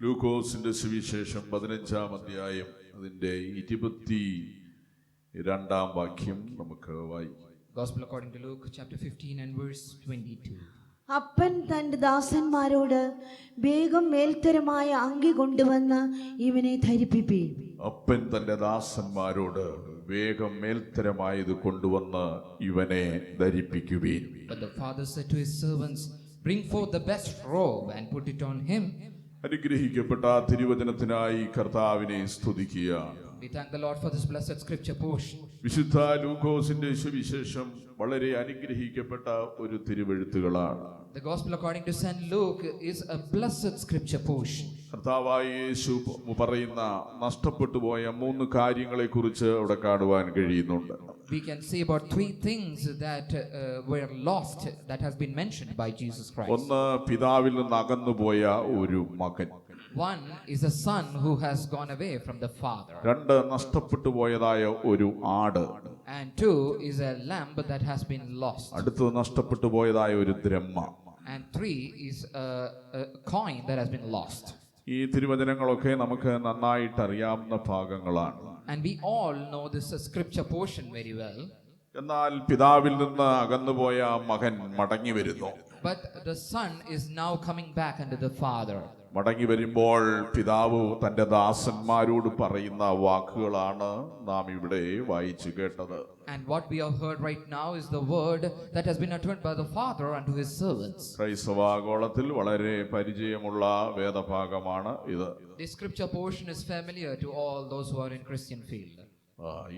ലൂക്കോസിന്റെ സുവിശേഷം 15-ാം അധ്യായം അതിന്റെ 22-ാം വാക്യം നമുക്ക് വായിക്കാം. Gospel according to Luke chapter 15 and verse 22. അപ്പൻ തന്റെ ദാസന്മാരോട് വേഗം മേൽത്തരമായ അങ്കി കൊണ്ടുവന്ന് ഇവനെ ധരിപ്പിപ്പീൻ. അപ്പൻ തന്റെ ദാസന്മാരോട് വേഗം മേൽത്തരമായത് കൊണ്ടുവന്ന് ഇവനെ ധരിപ്പിക്കുവീൻ. But the father said to his servants, bring forth the best robe and put it on him. അനുഗ്രഹിക്കപ്പെട്ട തിരുവചനത്തിനായി കർത്താവിനെ സ്തുതിക്കുക. We thank the Lord for this blessed scripture portion. വിശുദ്ധ ലൂക്കോസിന്റെ സുവിശേഷം വളരെ അനുഗ്രഹിക്കപ്പെട്ട ഒരു തിരുവെഴുത്തുകളാണ്. The gospel according to Saint Luke is a blessed scripture portion. കർത്താവായ യേശു പറയുന്ന നഷ്ടപ്പെട്ടു പോയ 3 കാര്യങ്ങളെ കുറിച്ച് അവിടെ കാണുവാൻ കഴിയുന്നുണ്ട്. We can see about 3 things that were lost that has been mentioned by Jesus Christ. ഒന്ന്, പിതാവിൽ നിന്ന് അകന്നുപോയ ഒരു മകൻ. One is a son who has gone away from the father. 2, നഷ്ടപ്പെട്ടു പോയതായ ഒരു ആട്. And 2 is a lamb that has been lost. അടുത്തത് നഷ്ടപ്പെട്ടു പോയതായ ഒരു drachma. And 3 is a coin that has been lost. ഈ തിരുവചനങ്ങളൊക്കെ നമുക്ക് നന്നായിട്ട് അറിയാവുന്ന ഭാഗങ്ങളാണ്. And we all know this scripture portion very well. എന്നാൽ പിതാവിൽ നിന്ന് അകന്നുപോയ മകൻ മടങ്ങി വരുന്നു. But the son is now coming back unto the father. മടങ്ങി വരുമ്പോൾ പിതാവ് തന്റെ ദാസന്മാരോട് പറയുന്ന വാക്കുകളാണ് നാം ഇവിടെ വായിച്ചു കേട്ടത്. And what we have heard right now is the word that has been uttered by the father unto his servants. ക്രൈസ്തവാഗോളത്തിൽ വളരെ പരിചയമുള്ള വേദഭാഗമാണ് ഇത്. This scripture portion is familiar to all those who are in Christian field.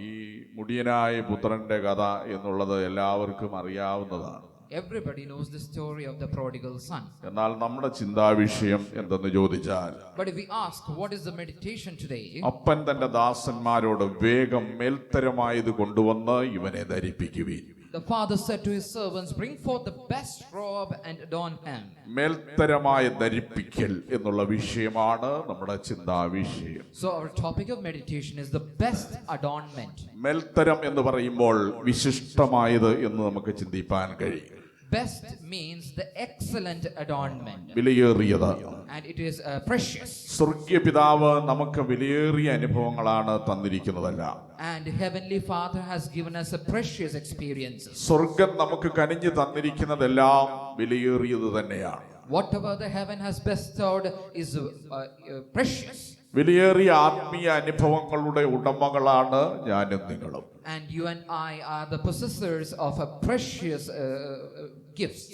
ഈ മുടിയനായ പുത്രന്റെ കഥ എന്നുള്ളത് എല്ലാവർക്കും അറിയാവുന്നതാണ്. Everybody knows the story of the prodigal son. എന്നാൽ നമ്മുടെ ചിന്താവിഷയം എന്തെന്ന് ചോദിച്ചാൽ, But if we ask what is the meditation today, അപ്പൻ തന്റെ ദാസന്മാരോട് വേഗം മേൽത്തരമായത് കൊണ്ടുവന്ന് ഇവനെ ധരിപ്പിക്കുവീൻ. the father said to his servants, bring forth the best robe and adorn him. മേൽത്തരമായ ധരിപ്പിക്കൽ എന്നുള്ള വിഷയമാണ് നമ്മുടെ ചിന്താവിഷയം. So our topic of meditation is the best adornment. മേൽത്തരം എന്ന് പറയുമ്പോൾ വിശിഷ്ടമായത് എന്ന് നമുക്ക് ചിന്തിപ്പാൻ കഴിയും. Best means the excellent adornment, വിലയേറിയത്. and it is precious. സ്വർഗീയ പിതാവ് നമുക്ക് വിലയേറിയ അനുഭവങ്ങളാണ് തന്നിരിക്കുന്നതല്ല. And heavenly father has given us a precious experiences. സ്വർഗം നമുക്ക് കനിഞ്ഞു തന്നിരിക്കുന്നതെല്ലാം വിലയേറിയത് തന്നെയാണ്. Whatever the heaven has bestowed is precious. വിലയേറിയ ആത്മീയ അനുഭവങ്ങളുടെ ഉടമകളാണ് ഞാനും നിങ്ങളും. And you and I are the possessors of a precious gifts.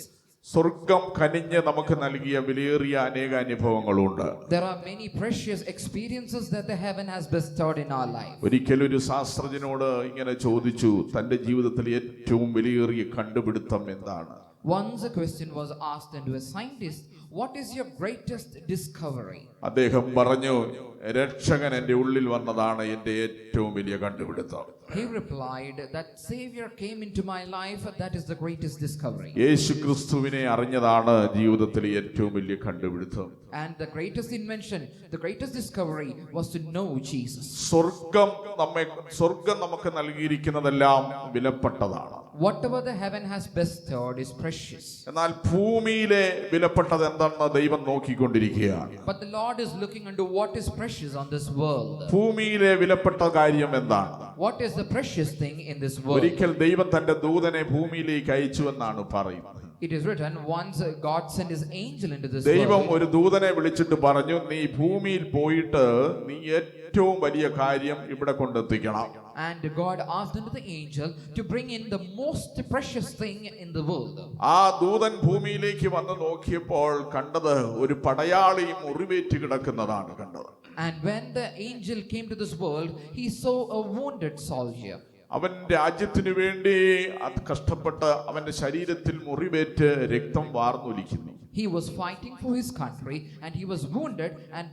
സ്വർഗം കനിഞ്ഞ് നമുക്ക് നൽകിയ വിലയേറിയ അനേക അനുഭവങ്ങളുണ്ട്. There are many precious experiences that the heaven has bestowed in our life. ഒരിക്കലൊരു ശാസ്ത്രജ്ഞനോട് ഇങ്ങനെ ചോദിച്ചു, തന്റെ ജീവിതത്തിൽ ഏറ്റവും വിലയേറിയ കണ്ടുപിടുത്തം എന്താണ്? Once a question was asked unto a scientist, what is your greatest discovery? അദ്ദേഹം പറഞ്ഞു, രക്ഷകൻ എൻ്റെ ഉള്ളിൽ വന്നതാണ് എൻ്റെ ഏറ്റവും വലിയ കണ്ടുപിടുത്തം. He replied that Savior came into my life, that is the greatest discovery. യേശു ക്രിസ്തുവിനെ അറിഞ്ഞതാണ് ജീവിതത്തിലെ ഏറ്റവും വലിയ കണ്ടുപിടുത്തം. And the greatest invention, the greatest discovery was to know Jesus. സ്വർഗം നമുക്ക് നൽകിയിരിക്കുന്നതെല്ലാം വിലപ്പെട്ടതാണ്. Whatever the heaven has bestowed is precious. എന്നാൽ ഭൂമിയിലെ വിലപ്പെട്ടത് എന്താണെന്ന് ദൈവം നോക്കിക്കൊണ്ടിരിക്കുകയാണ്. But the Lord is looking into what is precious on this world. ഭൂമിയിലെ വിലപ്പെട്ട കാര്യം എന്താണ്? What is the precious thing in this world? ഒരിക്കൽ ദൈവം തന്റെ ദൂതനെ ഭൂമിയിലേക്ക് അയച്ചു എന്നാണ് പറയുന്നത്. It is written, once God sent his angel into this ദൈവം world. ഒരു ദൂതനെ വിളിച്ചിട്ട് പറഞ്ഞു, നീ ഭൂമിയിൽ പോയിട്ട് നീ ഏറ്റവും വലിയ കാര്യം ഇവിടെ കൊണ്ടെത്തിക്കണം. And God asked unto the angel to bring in the most precious thing in the world. ആ ദൂതൻ ഭൂമിയിലേക്ക് വന്ന് നോക്കിയപ്പോൾ കണ്ടത് ഒരു പടയാളി മുറിവേറ്റ് കിടക്കുന്നതാണ് കണ്ടത്. And when the angel came to this world, he saw a wounded soldier. അവൻ രാജ്യത്തിനു വേണ്ടി കഷ്ടപ്പെട്ട് അവന്റെ ശരീരത്തിൽ മുറിവേറ്റ് രക്തം വാർന്നൊലിക്കുന്നു. He was fighting for his country and he was wounded and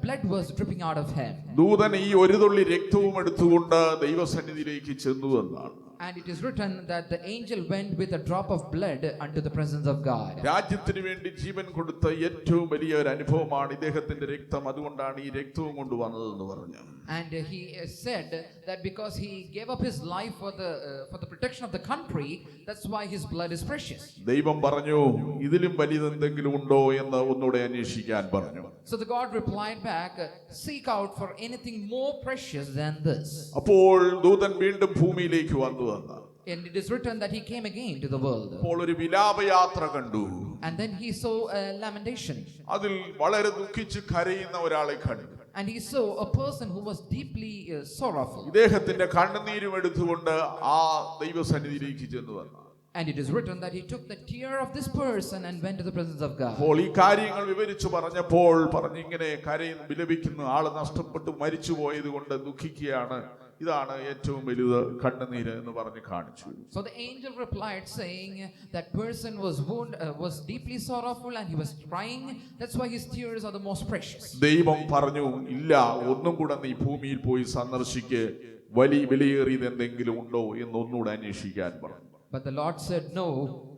blood was dripping out of him. ദൂതൻ ഈ ഒരു തുള്ളി രക്തവും എടുത്തുകൊണ്ട് ദൈവസന്നിധിയിലേക്ക് ചെന്നു എന്നാണ്. And it is written that the angel went with a drop of blood unto the presence of God. രാജ്യത്തിന് വേണ്ടി ജീവൻ കൊടുത്ത ഏറ്റവും വലിയ ഒരു അനുഭവമാണ് ഇദ്ദേഹത്തിന്റെ രക്തം, അതുകൊണ്ടാണ് ഈ രക്തവും കൊണ്ടുവന്നതെന്ന് പറഞ്ഞു. And he said that because he gave up his life for the protection of the country, that's why his blood is precious. ദൈവം പറഞ്ഞു, ഇതിലും വലിയതെന്തെങ്കിലും ഉണ്ടോ എന്ന് ഒന്നുകൂടെ അന്വേഷിക്കാൻ പറഞ്ഞു. So the God replied back, seek out for anything more precious than this. അപ്പോൾ ദൂതൻ വീണ്ടും ഭൂമിയിലേക്ക് വന്നു വന്നു. And it is written that he came again to the world. അപ്പോൾ ഒരു വിലാപയാത്ര കണ്ടു. And then he saw a lamentation. അതിൽ വളരെ ദുഃഖിച്ച് കരയുന്ന ഒരാളെ കണ്ടു. And he saw a person who was deeply sorrowful. ഇദ്ദേഹത്തിന്റെ കണ്ണുനീരും എടുത്തുകൊണ്ട് ആ ദൈവസന്നിധിയിലേക്ക് ചെന്നു വന്നു. And it is written that he took the tear of this person and went to the presence of God. അപ്പോൾ ഈ കാര്യങ്ങൾ വിവരിച്ചു പറഞ്ഞപ്പോൾ പറഞ്ഞിങ്ങനെ കരയുന്നു, വിലപിക്കുന്നു, ആള് നഷ്ടപ്പെട്ടു മരിച്ചു പോയത് കൊണ്ട് ദുഃഖിക്കുകയാണ്, ഇതാണ് ഏറ്റവും വലുത് കണ്ണുനീര് എന്ന് പറഞ്ഞ് കാണിച്ചു. So the angel replied saying that person was deeply sorrowful and he was crying, that's why his tears are the most precious. ദൈവം പറഞ്ഞു, ഇല്ല, ഒന്നും കൂടെ നീ ഭൂമിയിൽ പോയി സന്ദർശിക്ക്, വിലയേറിയത് എന്തെങ്കിലും ഉണ്ടോ എന്ന് ഒന്നുകൂടെ അന്വേഷിക്കാൻ പറഞ്ഞു. But the Lord said, no,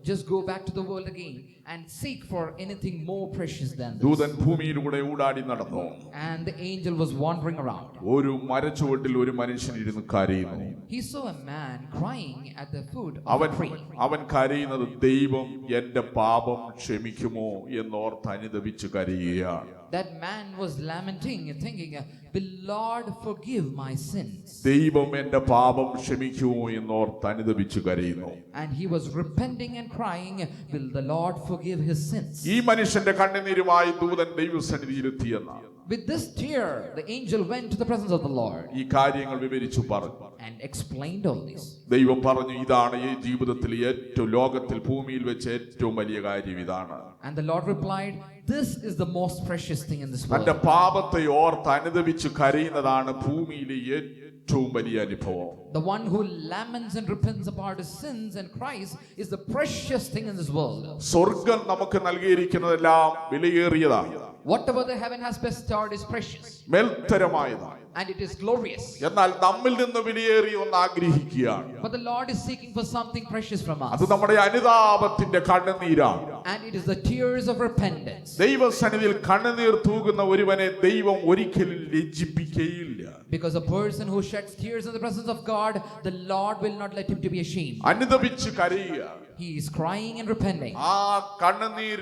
just go back to the world again and seek for anything more precious than this. ദൂതൻ ഭൂമിയിലൂടെ ഊടാടി നടന്നു. And the angel was wandering around. ഒരു മരച്ചുവട്ടിൽ ഒരു മനുഷ്യൻ ഇരുന്ന് കരയുന്നു. He saw a man crying at the foot of a tree. അവൻ കരയുന്നത് ദൈവം എന്റെ പാപം ക്ഷമിക്കുമോ എന്നോർത്ത് അനുതപിച്ച് കരയുകയാണ്. That man was lamenting and thinking, will Lord forgive my sins? ദൈവം എന്റെ പാപം ക്ഷമിക്കുമോ എന്നോർത്ത് അനുതപിച്ച് കരയുന്നു. And he was repenting and crying, will the Lord forgive his sins? ഈ മനുഷ്യന്റെ കണ്ണുനീരുമായി ദൂതൻ ദൈവസന്നിധിയിലെത്തിയെന്ന. With this tear, the angel went to the presence of the Lord ഈ കാര്യങ്ങൾ വിവരിച്ചു പറഞ്ഞു. and explained all this. ദൈവം പറഞ്ഞു, ഇതാണ് ഈ ജീവിതത്തിൽ ഏറ്റവും, ലോകത്തിൽ ഭൂമിയിൽ വെച്ച് ഏറ്റവും വലിയ കാര്യം ഇതാണ്. And the Lord replied, this is the most precious thing in this തന്റെ world. പാപത്തെ ഓർത്ത് അനുദപിച്ച് കരയുന്നതാണ് ഭൂമിയിലെ ഏറ്റവും വലിയ അനുഭവം. The one who laments and repents about his sins and cries is the precious thing in this world. സ്വർഗം നമുക്ക് നൽകിയിരിക്കുന്നതെല്ലാം വിലയേറിയതാണ്. Whatever the heaven has bestowed is precious മേൽത്തരമായതാണ്. and it is glorious. എന്നാൽ നമ്മിൽ നിന്ന് വിലയേറിയ ഒന്ന് ആഗ്രഹിക്കുകയാണ്. But the Lord is seeking for something precious from അത് us. നമ്മുടെ അനുതാപത്തിന്റെ കണ്ണുനീരാണ്. And it is the tears of repentance. ദൈവസന്നിധിയിൽ കണ്ണുനീർ തൂകുന്ന ഒരുവനെ ദൈവം ഒരിക്കലും ലജ്ജിപ്പിക്കുകയില്ല. Because a person who sheds tears in the presence of God, the Lord will not let him to be ashamed. അനുദപിച്ച് കരയുക. He is crying and repenting. ആ കണ്ണുനീർ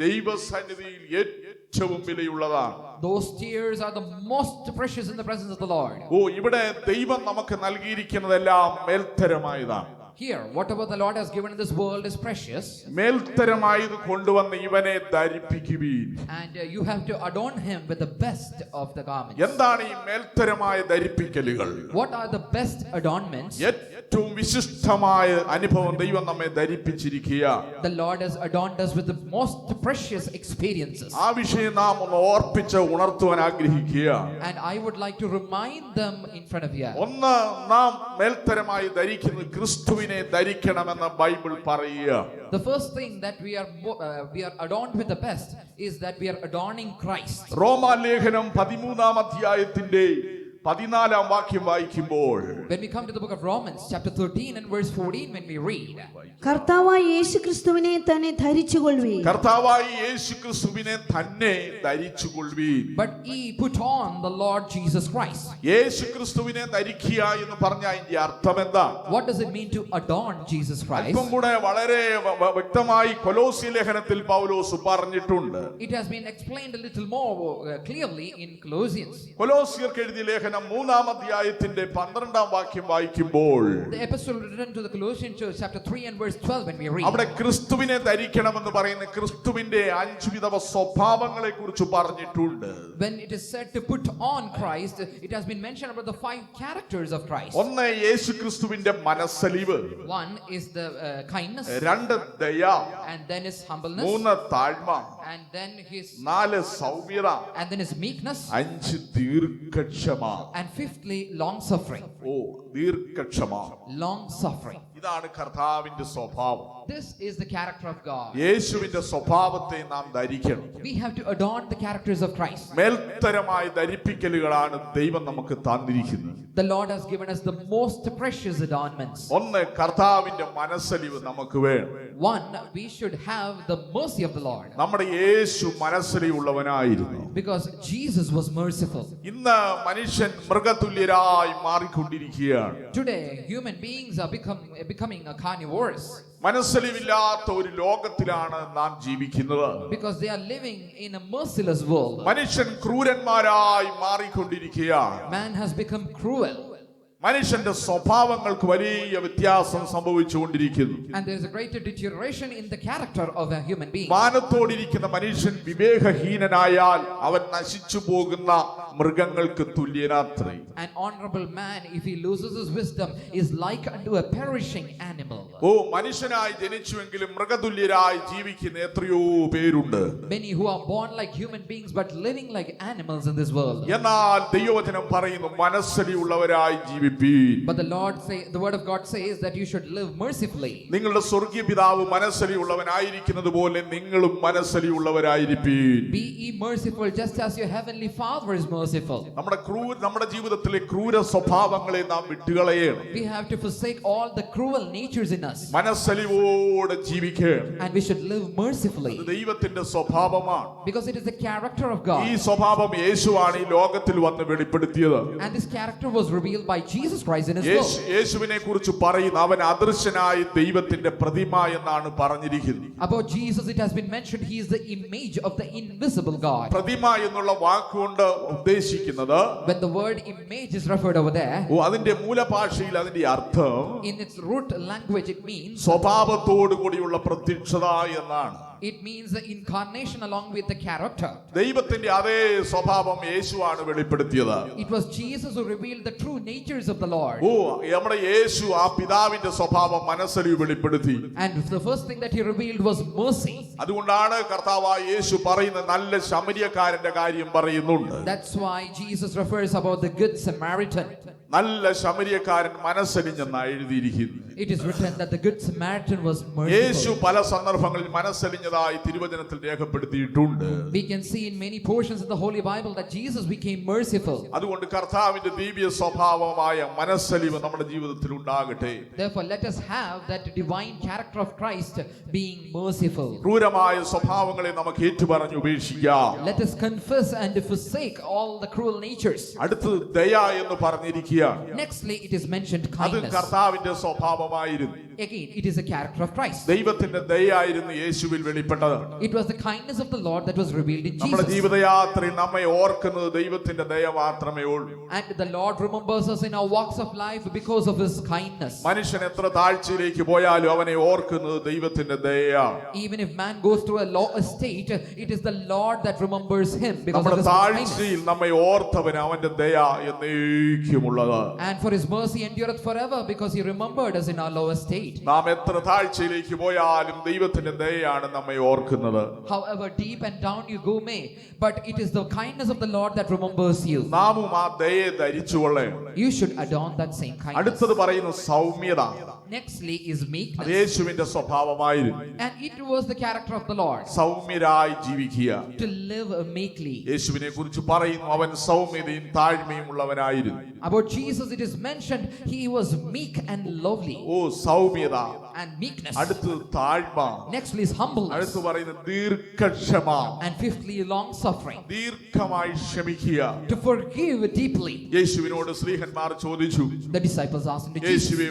ദൈവസന്നിധിയിൽ ഏറ്റവും വിലയുള്ളതാണ്. Those tears are the most precious in the presence of the Lord. ഓ, ഇവിടെ ദൈവം നമുക്ക് നൽകിയിരിക്കുന്നതെല്ലാം മേൽത്തരമായതാണ്. Here, whatever the Lord has given in this world is precious. മേൽത്തരമായത് കൊണ്ടുവന്ന് ഇവനെ ധരിപ്പിക്കുവീൻ. And you have to adorn him with the best of the garments. എന്താണ് ഈ മേൽത്തരമായ ധരിപ്പിക്കലുകൾ? What are the best adornments? ഏറ്റവും വിശിഷ്ടമായ അനുഭവം ദൈവം നമ്മെ ധരിപ്പിച്ചിരിക്കുക. The Lord has adorned us with the most precious experiences. ആ വിഷയം നാം ഒന്ന് ഓർപ്പിച്ച് ഉണർത്തുവാൻ ആഗ്രഹിക്കുക. And I would like to remind them in front of you. ഒന്ന്, നാം മേൽത്തരമായി ധരിക്കുന്നത് ക്രിസ്തുവിനെ ധരിക്കണമെന്ന് ബൈബിൾ പറയുക. The first thing that we are adorned with the best is that we are adorning Christ. റോമാലേഖനം 13-ാം അധ്യായത്തിന്റെ 14-ാം വാക്യം വായിക്കുമ്പോൾ, When we come to the book of Romans chapter 13 and verse 14, when we read, കർത്താവായ യേശു ക്രിസ്തുവിനെ തന്നെ ധരിച്ചുകൊള്ളുവീൻ. കർത്താവായി യേശുക്രിസ്തുവിനെ തന്നെ ധരിച്ചുകൊള്ളുവീൻ. but ye put on the Lord Jesus Christ. യേശുക്രിസ്തുവിനെ ധരിക്കുക എന്ന് പറഞ്ഞാൽ അതിന്റെ അർത്ഥം എന്താ? What does it mean to adorn Jesus Christ? അല്പം കൂടെ വളരെ വ്യക്തമായി കൊലോസ്യ ലേഖനത്തിൽ പൗലോസ് പറഞ്ഞിട്ടുണ്ട്. It has been explained a little more clearly in Colossians. കൊലോസ്യർക്ക് എഴുതിയ ലേഖനം 3-ാം അധ്യായത്തിന്റെ 12-ാം വാക്യം വായിക്കുമ്പോൾ, The epistle written to the Colossian church chapter 3 and verse 12, when we read, അവിടെ ക്രിസ്തുവിനെ ധരിക്കണമെന്ന് പറയുന്ന ക്രിസ്തുവിന്റെ 5 വിധ സ്വഭാവങ്ങളെ കുറിച്ച് പറഞ്ഞിട്ടുണ്ട്. when it is said to put on Christ, it has been mentioned about the 5 characters of Christ. ഒന്ന്, യേശുക്രിസ്തുവിന്റെ മനസ്സലിവ്. One is the kindness, 2, ദയ. and then his humbleness, 3, താഴ്മ. and then his 4, സൗമ്യത. and then his meekness, 5, ദീർഘക്ഷമ. and fifthly long suffering. Oh, ദീർഘക്ഷമ. Long suffering. ഇതാണ് കർത്താവിന്റെ സ്വഭാവം. This is the character of God. യേശുവിന്റെ സ്വഭാവത്തെ നാം ധരിക്കണം. We have to adorn the characters of Christ. മേൽത്തരമായ ധരിപ്പിക്കലുകളാണ് ദൈവം നമുക്ക് തന്നിരിക്കുന്നത്. The Lord has given us the most precious adornments. ഒന്ന്, കർത്താവിന്റെ മനസ്സലിവ് നമുക്ക് വേണം. One, we should have the mercy of the Lord. നമ്മുടെ യേശു മനസ്സലിവുള്ളവനായിരുന്നു. Because Jesus was merciful. ഇന്ന് മനുഷ്യൻ മൃഗതുല്യരായി മാറിക്കൊണ്ടിരിക്കുകയാണ്. Today, human beings are becoming carnivores. മനസ്സലിവില്ലാത്ത ഒരു ലോകത്തിലാണ് നാം ജീവിക്കുന്നത്. Because they are living in a merciless world. മനുഷ്യൻ ക്രൂരന്മാരായി മാറിക്കൊണ്ടിരിക്കുകയാണ്. Man has become cruel. മനുഷ്യന്റെ സ്വഭാവങ്ങൾക്ക് വലിയ വ്യത്യാസം സംഭവിച്ചുകൊണ്ടിരിക്കുന്നു. And there is a greater deterioration in the character of a human being. മാനത്തോടിരിക്കുന്ന മനുഷ്യൻ വിവേകഹീനനായാൽ അവൻ നശിച്ചു പോകുന്ന മൃഗങ്ങൾക്ക് തുല്യനാത്രേ. An honorable man, if he loses his wisdom, is like unto a perishing animal. ഓ, മനുഷ്യനായി ജനിച്ചുവെങ്കിലും മൃഗതുല്യരായി ജീവിക്കുന്ന എത്രയോ പേരുണ്ട്. Many who are born like human beings but living like animals in this world. എന്നാൽ ദൈവവചനം പറയുന്നു മനസ്സലിയുള്ളവരായി ജീവിപ്പീൻ. But the word of God says that you should live mercifully. നിങ്ങളുടെ സ്വർഗീയ പിതാവ് മനസ്സലിയുള്ളവനായിരിക്കുന്നത് പോലെ നിങ്ങളും മനസ്സലിയുള്ളവരായിരിപ്പീൻ. Be ye merciful just as your heavenly Father is merciful. നമ്മുടെ ജീവിതത്തിലെ ക്രൂര സ്വഭാവങ്ങളെ നാം വിട്ടുകളയണം. We have to forsake all the cruel natures in us. മനസ്സലിവോടെ ജീവിക്കണം. And we should live mercifully. അത് ദൈവത്തിന്റെ സ്വഭാവമാണ്. Because it is the character of God. ഈ സ്വഭാവം യേശുവാണ് ഈ ലോകത്തിൽ വന്ന് വെളിപ്പെടുത്തിയത്. And this character was revealed by Jesus Christ in his world. യേശുവിനെ കുറിച്ച് പറയുന്ന അവൻ അദൃശ്യനായ ദൈവത്തിന്റെ പ്രതിമ എന്നാണ് പറഞ്ഞിരിക്കുന്നത്. About Jesus it has been mentioned he is the image of the invisible God. പ്രതിമ എന്നുള്ള വാക്കുകൊണ്ട് ഉദ്ദേശിക്കുന്നത്, When the word image is referred over there, അതിന്റെ മൂലഭാഷയിൽ അതിന്റെ അർത്ഥം in its root language it means സ്വഭാവത്തോടു കൂടിയുള്ള പ്രത്യക്ഷത എന്നാണ്. It means the incarnation along with the character. ദൈവത്തിന്റെ അതേ സ്വഭാവം യേശുവാണ് വെളിപ്പെടുത്തിയത്. It was Jesus who revealed the true natures of the Lord. നമ്മുടെ യേശു ആ പിതാവിന്റെ സ്വഭാവം മനസ്സലിവ് വെളിപ്പെടുത്തി. And the first thing that he revealed was mercy. അതുകൊണ്ടാണ് കർത്താവായ യേശു പറയുന്ന നല്ല ശമരിയക്കാരന്റെ കാര്യം പറയുന്നുണ്ട്. That's why Jesus refers about the good Samaritan. നല്ല ശമരിയക്കാരൻ മനസ്സലിഞ്ഞെന്നാണ് എഴുതിയിരിക്കുന്നു. It is written that the good Samaritan was Yeshu merciful. പല സന്ദർഭങ്ങളിൽ മനസ്സലിഞ്ഞതായി തിരുവചനത്തിൽ രേഖപ്പെടുത്തിയിട്ടുണ്ട്. We can see in many portions of the Holy Bible that Jesus became merciful. അതുകൊണ്ട് കർത്താവിന്റെ ദിവ്യ സ്വഭാവമായ മനസ്സലിവ് നമ്മുടെ ജീവിതത്തിൽ ഉണ്ടാകട്ടെ. Therefore, let us have that divine character of Christ being merciful. ക്രൂരമായ സ്വഭാവങ്ങളെ നമുക്ക് ഏറ്റുപറഞ്ഞ് ഉപേക്ഷിക്കാം. Let us confess and forsake all the cruel natures. അടുത്ത് ദയ എന്ന് പറഞ്ഞിരിക്കുകയാണ്. Nextly, it is mentioned അത് kindness. കർത്താവിന്റെ സ്വഭാവമായിരുന്നു. Again, it is a character of Christ. ദൈവത്തിന്റെ ദയായിരുന്നു യേശുവിൽ വെളിപ്പെട്ടത്. It was the kindness of the Lord that was revealed in നമ്മുടെ Jesus. ജീവിതയാത്രയിൽ നമ്മെ ഓർക്കുന്നത് ദൈവത്തിന്റെ ദയ മാത്രമേ ഉള്ളൂ. And the Lord remembers us in our walks of life because of his kindness. മനുഷ്യൻ എത്ര താഴ്ചയിലേക്ക് പോയാലും അവനെ ഓർക്കുന്നത് ദൈവത്തിന്റെ ദയയാണ്. Even if man goes through a low state, it is the Lord that remembers him because of നമ്മുടെ his kindness. താഴ്ചയിൽ നമ്മെ ഓർത്തവന് അവന്റെ ദയ എന്നേക്കുമുള്ളത്. And for his mercy endureth forever because he remembered us in our lower state. നാം എത്ര താഴ്ചയിലേക്ക് പോയാലും ദൈവത്തിന്റെ ദയയാണ് നമ്മെ ഓർക്കുന്നത്. However deep and down you go may, but it is the kindness of the Lord that remembers you. നാമും ആ ദയയെ ധരിച്ചുകൊള്ളേ. You should adorn that same kindness. അടുത്തത് പറയുന്നു സൗമ്യത. Nextly is അത് meekness. യേശുവിന്റെ സ്വഭാവമായിരുന്നു. And it was the character of the Lord സൗമ്യരായി ജീവിക്കുക. to live meekly. യേശുവിനെ കുറിച്ച് പറയുന്നു അവൻ സൗമ്യതയും താഴ്മയും ഉള്ളവനായിരുന്നു. About Jesus it is mentioned he was meek and lovely. സൗമ്യത. And meekness. അടുത്ത് താഴ്മ. Nextly is humbleness. അടുത്ത് പറയുന്നത് ദീർഘക്ഷമ. And fifthly long suffering. ദീർഘമായി ക്ഷമിക്കുക. To forgive deeply. യേശുവിനോട് സ്ത്രീഹന്മാർ ചോദിച്ചു, The disciples asked him to Jesus, യേശുവേ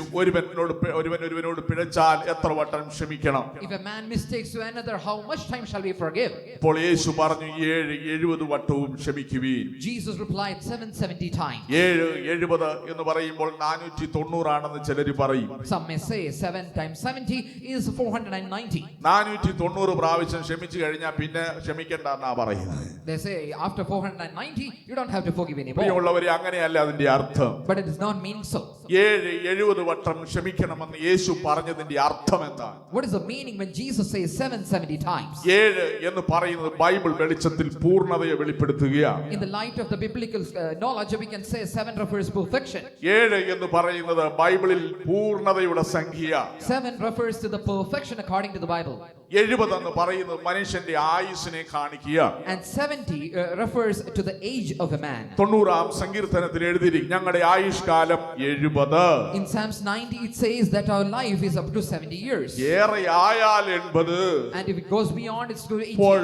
ഒരുവനോട് പിഴച്ചാൽ എത്ര വട്ടം ക്ഷമിക്കണം? if a man mistakes to another, how much time shall we forgive? അപ്പോൾ യേശു പറഞ്ഞു 70 വട്ടവും ക്ഷമിക്കുവീൻ. Jesus replied 770 times. 70 എന്ന് പറയുമ്പോൾ 490 ആണെന്ന് ചിലർ പറയും. Some may say 7 times times 70 is 490. 490 പ്രാവശ്യം ക്ഷമിച്ചു കഴിഞ്ഞാൽ പിന്നെ ക്ഷമിക്കണ്ടെന്നാ പറയുന്നത്. They say after 490 you don't have to forgive anymore. പ്രിയമുള്ളവരെ, അങ്ങനെയല്ല അതിന്റെ അർത്ഥം. But it does not mean so. 70 വട്ടം ക്ഷമിക്കണമെന്ന് യേശു പറഞ്ഞതിന്റെ അർത്ഥം എന്താണ്? What is the meaning when Jesus says 770 times? 7 എന്ന് പറയുന്നത് ബൈബിൾ വെളിച്ചത്തിൽ പൂർണ്ണതയെ വെളിപ്പെടുത്തുകയാണ്. In the light of the biblical knowledge, we can say 7 refers perfection. 7 എന്ന് പറയുന്നത് ബൈബിളിൽ പൂർണ്ണതയുടെ സംഖ്യ. 7 refers to the perfection according to the Bible. 70 എന്ന് പറയുന്നത് മനുഷ്യന്റെ ആയുസ്സിനെ കാണിക്കുക. And 70 refers to the age of a man. 90-ാം സങ്കീർത്തനത്തിൽ എഴുതിയിരിക്കുന്നു, ഞങ്ങളുടെ ആയുഷ്കാലം 70. In Psalms 90 it says that our life is up to 70 years. ഏറെ ആയാൽ 80. And if it goes beyond, it's to 80. അപ്പോൾ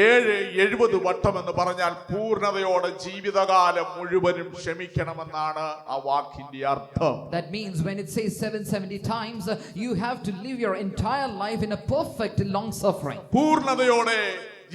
70 വട്ടം എന്ന് പറഞ്ഞാൽ പൂർണ്ണതയോടെ ജീവിതകാലം മുഴുവനും ക്ഷമിക്കണമെന്നാണ് ആ വാക്കിന്റെ അർത്ഥം. That means when it says 770 times, you have to live your entire life in a perfect long suffering. പൂർണ്ണതയോടെ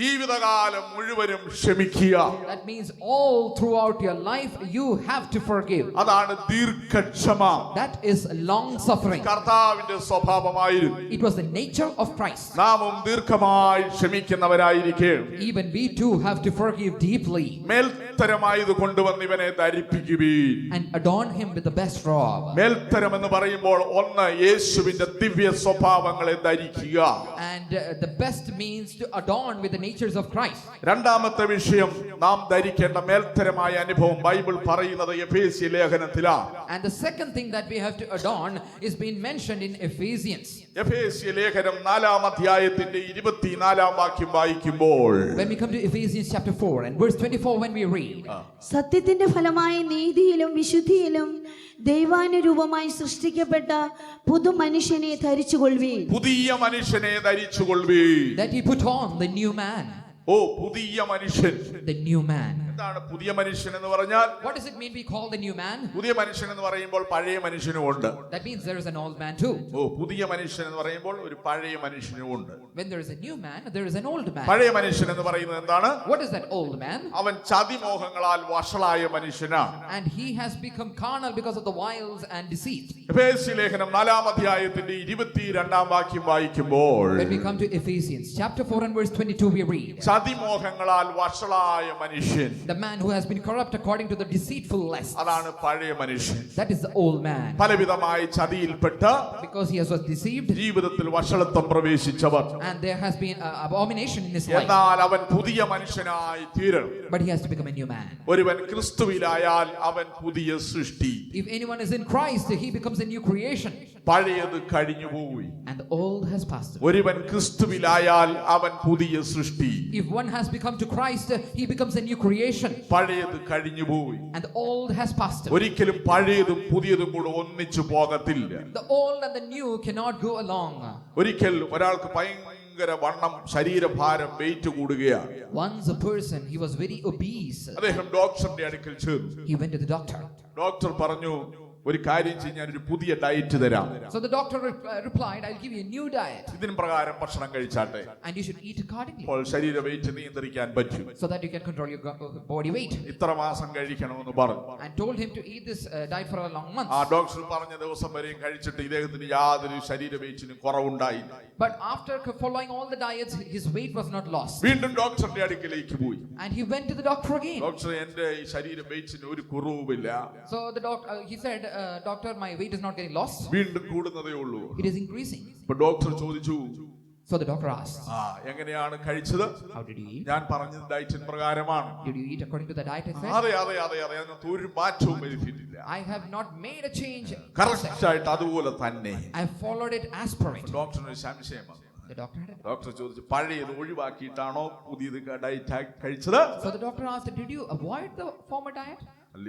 ജീവിതകാലം മുഴുവനും ക്ഷമിക്കുക. That means all throughout your life you have to forgive. അതാണ് ദീർഘക്ഷമ. That is long suffering. കർത്താവിന്റെ സ്വഭാവമായിരുന്നു. It was the nature of Christ. നാമും ദീർഘമായി ക്ഷമിക്കുന്നവരായിരിക്കും. Even we too have to forgive deeply. മേൽത്തരമായത് കൊണ്ടുവന്ന് ഇവനെ ധരിപ്പിക്കുവീൻ. And adorn him with the best robe. മേൽത്തരം എന്ന് പറയുമ്പോൾ ഒന്ന് യേശുവിന്റെ ദിവ്യ സ്വഭാവങ്ങളെ ധരിക്കുക. And the best means to adorn with the natures of Christ. രണ്ടാമത്തെ വിഷയം, നാം ധരിക്കേണ്ട മേൽത്തരമായ അനുഭവം ബൈബിൾ പറയുന്നത് എഫേസ്യ ലേഖനത്തിലാണ്. And the second thing that we have to adorn is being mentioned in Ephesians. എഫേസ്യ ലേഖനം 4-ാം അധ്യായത്തിന്റെ 24-ാം വാക്യം വായിക്കുമ്പോൾ, When we come to Ephesians chapter 4 and verse 24, when we read, സത്യത്തിന്റെ ഫലമായ നീതിയിലും വിശുദ്ധിയിലും ദൈവാനുരൂപമായി സൃഷ്ടിക്കപ്പെട്ട പുതു മനുഷ്യനെ ധരിച്ചുകൊള്ളുവീൻ. പുതിയ മനുഷ്യനെ ധരിച്ചുകൊള്ളുവീൻ. that he put on the new man. ഓ, പുതിയ മനുഷ്യൻ. The new man. എന്താണ് പുതിയ മനുഷ്യൻ എന്ന് പറഞ്ഞാൽ? What does it mean we call the new man? പുതിയ മനുഷ്യൻ എന്ന് പറയുമ്പോൾ പഴയ മനുഷ്യനും ഉണ്ട്. That means there is an old man too. ഓ, പുതിയ മനുഷ്യൻ എന്ന് പറയുമ്പോൾ ഒരു പഴയ മനുഷ്യനും ഉണ്ട്. When there is a new man, there is an old man. പഴയ മനുഷ്യൻ എന്ന് പറയുന്നത് എന്താണ്? What is that old man? അവൻ ചതിമോഹങ്ങളാൽ വഷളായ മനുഷ്യനാണ്. And he has become carnal because of the wiles and deceit. എഫേസ്യ ലേഖനം 4-ാം അധ്യായത്തിന്റെ 22-ാം വാക്യം വായിക്കുമ്പോൾ, When we come to Ephesians chapter 4 and verse 22, we read, ചതിമോഹങ്ങളാൽ വഷളായ മനുഷ്യൻ. the man who has been corrupt according to the deceitful lust. അതാണ് പഴയ മനുഷ്യൻ. That is the old man. പലവിധമായ ചതിയിൽപ്പെട്ട് Because he was deceived ജീവിതത്തിൽ വഷളത്വം പ്രവേശിച്ചവർ. and there has been abomination in his life. എന്നാൽ അവൻ പുതിയ മനുഷ്യനായി തീരണം. But he has to become a new man. ഒരുവൻ ക്രിസ്തുവിലായാൽ അവൻ പുതിയ സൃഷ്ടി. If anyone is in Christ, he becomes a new creation. പഴയത് കഴിഞ്ഞുപോയി. And the old has passed away. ഒരുവൻ ക്രിസ്തുവിലായാൽ അവൻ പുതിയ സൃഷ്ടി. If one has become to Christ, he becomes a new creation. പഴയത് കഴിഞ്ഞുപോയി. And the old has passed away. ഒരിക്കലും പഴയതും പുതിയതും കൂടെ ഒന്നിച്ചു പോകത്തില്ല. The old and the new cannot go along. ഒരിക്കൽ ഒരാൾക്ക് ഭയങ്കര വണ്ണം, ശരീരഭാരം, വെയിറ്റ് കൂടുകയാണ്. Once a person, he was very obese. അദ്ദേഹം ഡോക്ടറിന്റെ അടുക്കൽ ചെന്നു. He went to the doctor. Doctor പറഞ്ഞു, ഒരു കാര്യം ചെയ്യും, ഞാനൊരു പുതിയ ഡയറ്റ് തരാം. So the doctor replied, I'll give you a new diet. ഇതിന് പ്രകാരം ഭക്ഷണം കഴിച്ചാട്ടെ. And you should eat accordingly. അപ്പോൾ ശരീര വെയിറ്റ് നിയന്ത്രിക്കാൻ പറ്റും. So that you can control your body weight. ഇത്ര മാസം കഴിക്കണമെന്ന് പറഞ്ഞു. And told him to eat this diet for a long month. ആ ഡോക്ടർ പറഞ്ഞ ദിവസം വരെയും കഴിച്ചിട്ട് ഇദ്ദേഹത്തിന് യാതൊരു ശരീര വെയിറ്റിനും കുറവുണ്ടായില്ല. But after following all the diets, his weight was not lost. വീണ്ടും ഡോക്ടറിന്റെ അടുക്കലേക്ക് പോയി. And he went to the doctor again. Doctor, എന്റെ ഈ ശരീര വെയിറ്റിന് ഒരു കുറവുമില്ല. So the doctor, he said, doctor, my weight is not getting lost. വീണ്ടും കൂടുന്നതേ ഉള്ളൂ. It is increasing. അപ്പൊ ഡോക്ടർ ചോദിച്ചു, So the doctor asked, എങ്ങനെയാണ് കഴിച്ചത്? how did you eat? ഞാൻ പറഞ്ഞത് ഡയറ്റിൻ പ്രകാരമാണ്. Did you eat according to the diet I said? അതെ അതെ അതെ അതെ, അതിനകത്ത് ഒരു മാറ്റവും വരുത്തിയിട്ടില്ല. I have not made a change. Correct ആയിട്ട് അതുപോലെ തന്നെ. I followed it as per it. ഡോക്ടറിന് സംശയം വന്നു. The doctor had it. Doctor ചോദിച്ചു, പഴയത് ഒഴിവാക്കിയിട്ടാണോ പുതിയത് ഡയറ്റ് കഴിച്ചത്? So the doctor asked, did you avoid the former diet?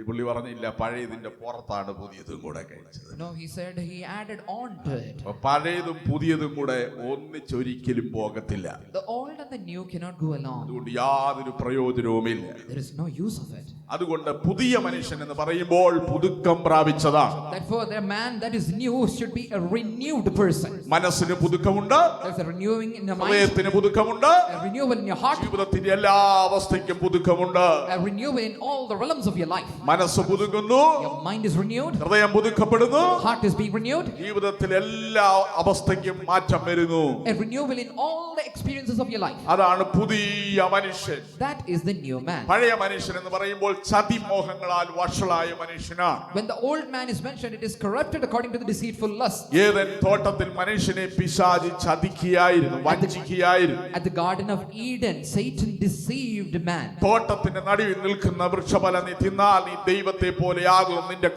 പുള്ളി പറഞ്ഞില്ല, പഴയതിന്റെ പുറത്താണ് പുതിയതും കൂടെ കഴിച്ചത്. No, he said he added on to it. പഴയതും പുതിയതും കൂടെ ഒന്നിച്ചൊരിക്കലും പോകത്തില്ല. The old and the new cannot go along. അതുകൊണ്ട് യാതൊരു പ്രയോജനവുമില്ല. There is no use of it. അതുകൊണ്ട് പുതിയ മനുഷ്യൻ എന്ന് പറയുമ്പോൾ പുതുക്കം പ്രാപിച്ചതാണ്. Therefore, the man that is new should be a renewed person. മനസ്സിന് പുതുക്കമുണ്ട്, There's a renewing in the mind, ഹൃദയത്തിന് പുതുക്കമുണ്ട്, a renewal in your heart, ജീവിതത്തിന്റെ എല്ലാ അവസ്ഥയ്ക്കും പുതുക്കമുണ്ട്. a renewal in all the realms of your life. മനസ്സ് പുതുങ്ങുന്നു, Your mind is renewed. ഹൃദയം പുതുക്കപ്പെടുന്നു, Heart is being renewed. ജീവിതത്തിൽ എല്ലാ അവസ്ഥയ്ക്കും മാറ്റം വരുന്നു. A renewal in all the experiences of your life. അതാണ് പുതിയ മനുഷ്യൻ. That is the new man. പഴയ മനുഷ്യൻ എന്ന് പറയുമ്പോൾ ചതിമോഹങ്ങളാൽ വഷളായ മനുഷ്യനാണ്. When the old man is mentioned, it is corrupted according to the deceitful lust. Eden തോട്ടത്തിൽ മനുഷ്യനെ പിശാചി ചതിക്കുകയായിരുന്നു, വഞ്ചിക്കുകയായിരുന്നു. At the Garden of Eden, Satan deceived man. തോട്ടത്തിന്റെ നടുവിൽ നിൽക്കുന്ന വൃക്ഷഫലം നീ തിന്നാൽ നീ ദൈവത്തെ പോലെയാകും, നിന്റെ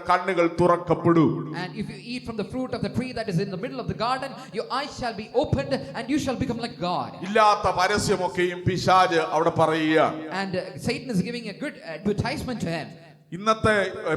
കണ്ണുകൾ തുറക്കപ്പെടും. And if you eat from the fruit of the tree that is in the middle of the garden, your eyes shall be opened and you shall become like God. ഇല്ലാത്ത പരസ്യമൊക്കെയും പിശാച് അവിടെ പറയുക. And Satan is giving a good advertisement to him. ഇന്നത്തെ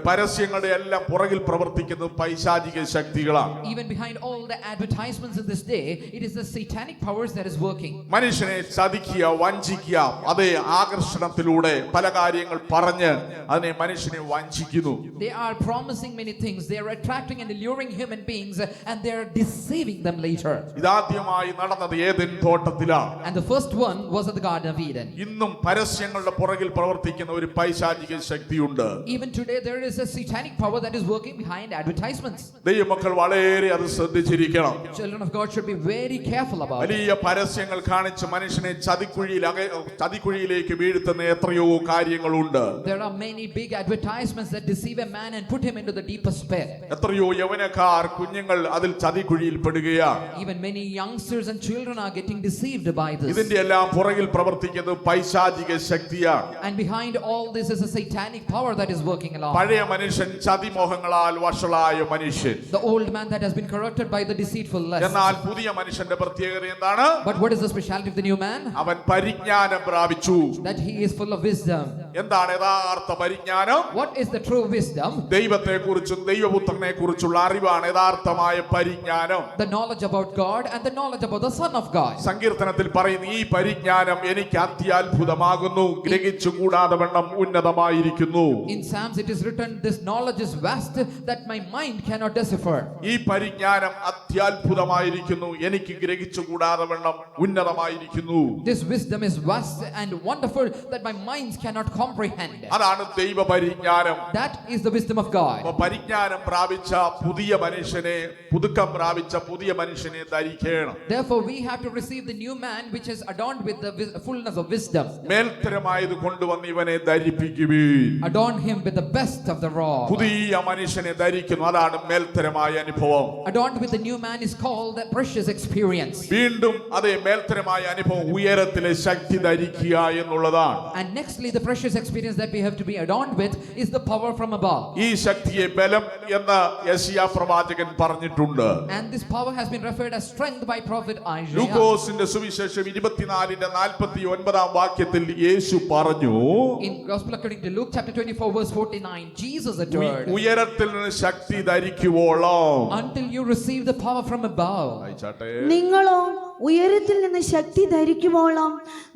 പരസ്യങ്ങളുടെ എല്ലാം പുറകിൽ പ്രവർത്തിക്കുന്നത് പൈശാചിക ശക്തികളാണ്. Even behind all the advertisements in this day, it is the satanic powers that is working. മനുഷ്യനെ ചതിക്കുക, വഞ്ചിക്കുക, അതേ ആകർഷണത്തിലൂടെ പല കാര്യങ്ങൾ പറഞ്ഞ് അതിനെ മനുഷ്യനെ വഞ്ചിക്കുന്നു. They are promising many things. They are attracting and alluring human beings and they are deceiving them later. ഇതാദ്യമായി നടന്നത് Eden തോട്ടത്തിലാണ്. And the first one was at the Garden of Eden. ഇന്നും പരസ്യങ്ങളുടെ പുറകിൽ പ്രവർത്തിക്കുന്ന ഒരു പൈശാചിക ശക്തിയുണ്ട്. Even today there is a satanic power that is working behind advertisements. ദൈവമക്കൾ വളരെ അത് ശ്രദ്ധിച്ചിരിക്കണം. Children of God should be very careful about it. വലിയ പരസ്യങ്ങൾ കാണിച്ച് മനുഷ്യനെ ചതിക്കുഴിയിലേക്ക് വീഴ്ത്തുന്ന എത്രയോ കാര്യങ്ങളുണ്ട്. There are many big advertisements that deceive a man and put him into the deepest pit. എത്രയോ യൗവനക്കാർ കുഞ്ഞുങ്ങൾ അതിൽ ചതിക്കുഴിയിൽ പെടുകയാണ്. Even many youngsters and children are getting deceived by this. ഇതിന്റെ എല്ലാം പുറകിൽ പ്രവർത്തിക്കുന്നത് പൈശാചിക ശക്തിയാണ്. And behind all this is a satanic power that is working along. പഴയ മനുഷ്യൻ ചതിമോഹങ്ങളാൽ വഷളായ മനുഷ്യൻ. The old man that has been corrupted by the deceitful lust. എന്നാൽ പുതിയ മനുഷ്യന്റെ പ്രത്യേകത എന്താണ്? But what is the speciality of the new man? അവൻ പരിജ്ഞാനം പ്രാപിച്ചു. That he is full of wisdom. എന്താണ് യഥാർത്ഥ പരിജ്ഞാനം? What is the true wisdom? ദൈവത്തെ കുറിച്ചും ദൈവപുത്രനെ കുറിച്ചുള്ള അറിവാണ് യഥാർത്ഥമായ പരിജ്ഞാനം. The knowledge about God and the knowledge about the Son of God. സങ്കീർത്തനത്തിൽ പറയുന്നു, ഈ പരിജ്ഞാനം എനിക്ക് അത്യത്ഭുതമാകുന്നു, ഗ്രഹിച്ചുകൂടാതെ വണ്ണം ഉന്നതമായിരിക്കുന്നു. In Psalms it is written, this knowledge is vast that my mind cannot decipher. ഈ പരിജ്ഞാനം അത്യത്ഭുതമായിരിക്കുന്നു, എനിക്ക് ഗ്രഹിച്ചുകൂടാതെ വണ്ണം ഉന്നതമായിരിക്കുന്നു. This wisdom is vast and wonderful that my minds cannot comprehend. അതാണ് ദൈവ പരിജ്ഞാനം. That is the wisdom of God. പരിജ്ഞാനം പ്രാപിച്ച പുതിയ മനുഷ്യനെ, പുതുക്കം പ്രാപിച്ച പുതിയ മനുഷ്യനെ ധരിക്കണം. Therefore we have to receive the new man which is adorned with the fullness of wisdom. മേൽത്തരമായത് കൊണ്ടുവന്ന് ഇവനെ ധരിപ്പിക്കുവീൻ. Adorn him with the best of the raw. പുതിയ മനുഷ്യനെ ധരിക്കുന്നു, അതാണ് മേൽത്തരമായ അനുഭവം. Adorned with the new man is called the precious experience. വീണ്ടും അതേ മേൽത്തരമായ അനുഭവം ഉയരത്തിലെ ശക്തി ധരിക്കുക എന്നുള്ളതാണ്. And nextly the precious experience that we have to be adorned with is the power from above. ഈ ശക്തിയെ ബലം എന്ന് യെശയ്യാ പ്രവാചകൻ പറഞ്ഞിട്ടുണ്ട്. And this power has been referred as strength by prophet Isaiah. ലൂക്കോസിന്റെ സുവിശേഷം 24:49 വാക്യത്തിൽ യേശു പറഞ്ഞു, In Gospel according to Luke chapter 24 verse 49, Jesus uttered, ഉയരത്തിൽ നിന്ന് ശക്തി ധരിക്കുവോളം. until you receive the power from above. വായിച്ചാട്ടെ. നിങ്ങളോ ഉയരത്തിൽ നിന്ന് ശക്തി ധരിക്കുവോളം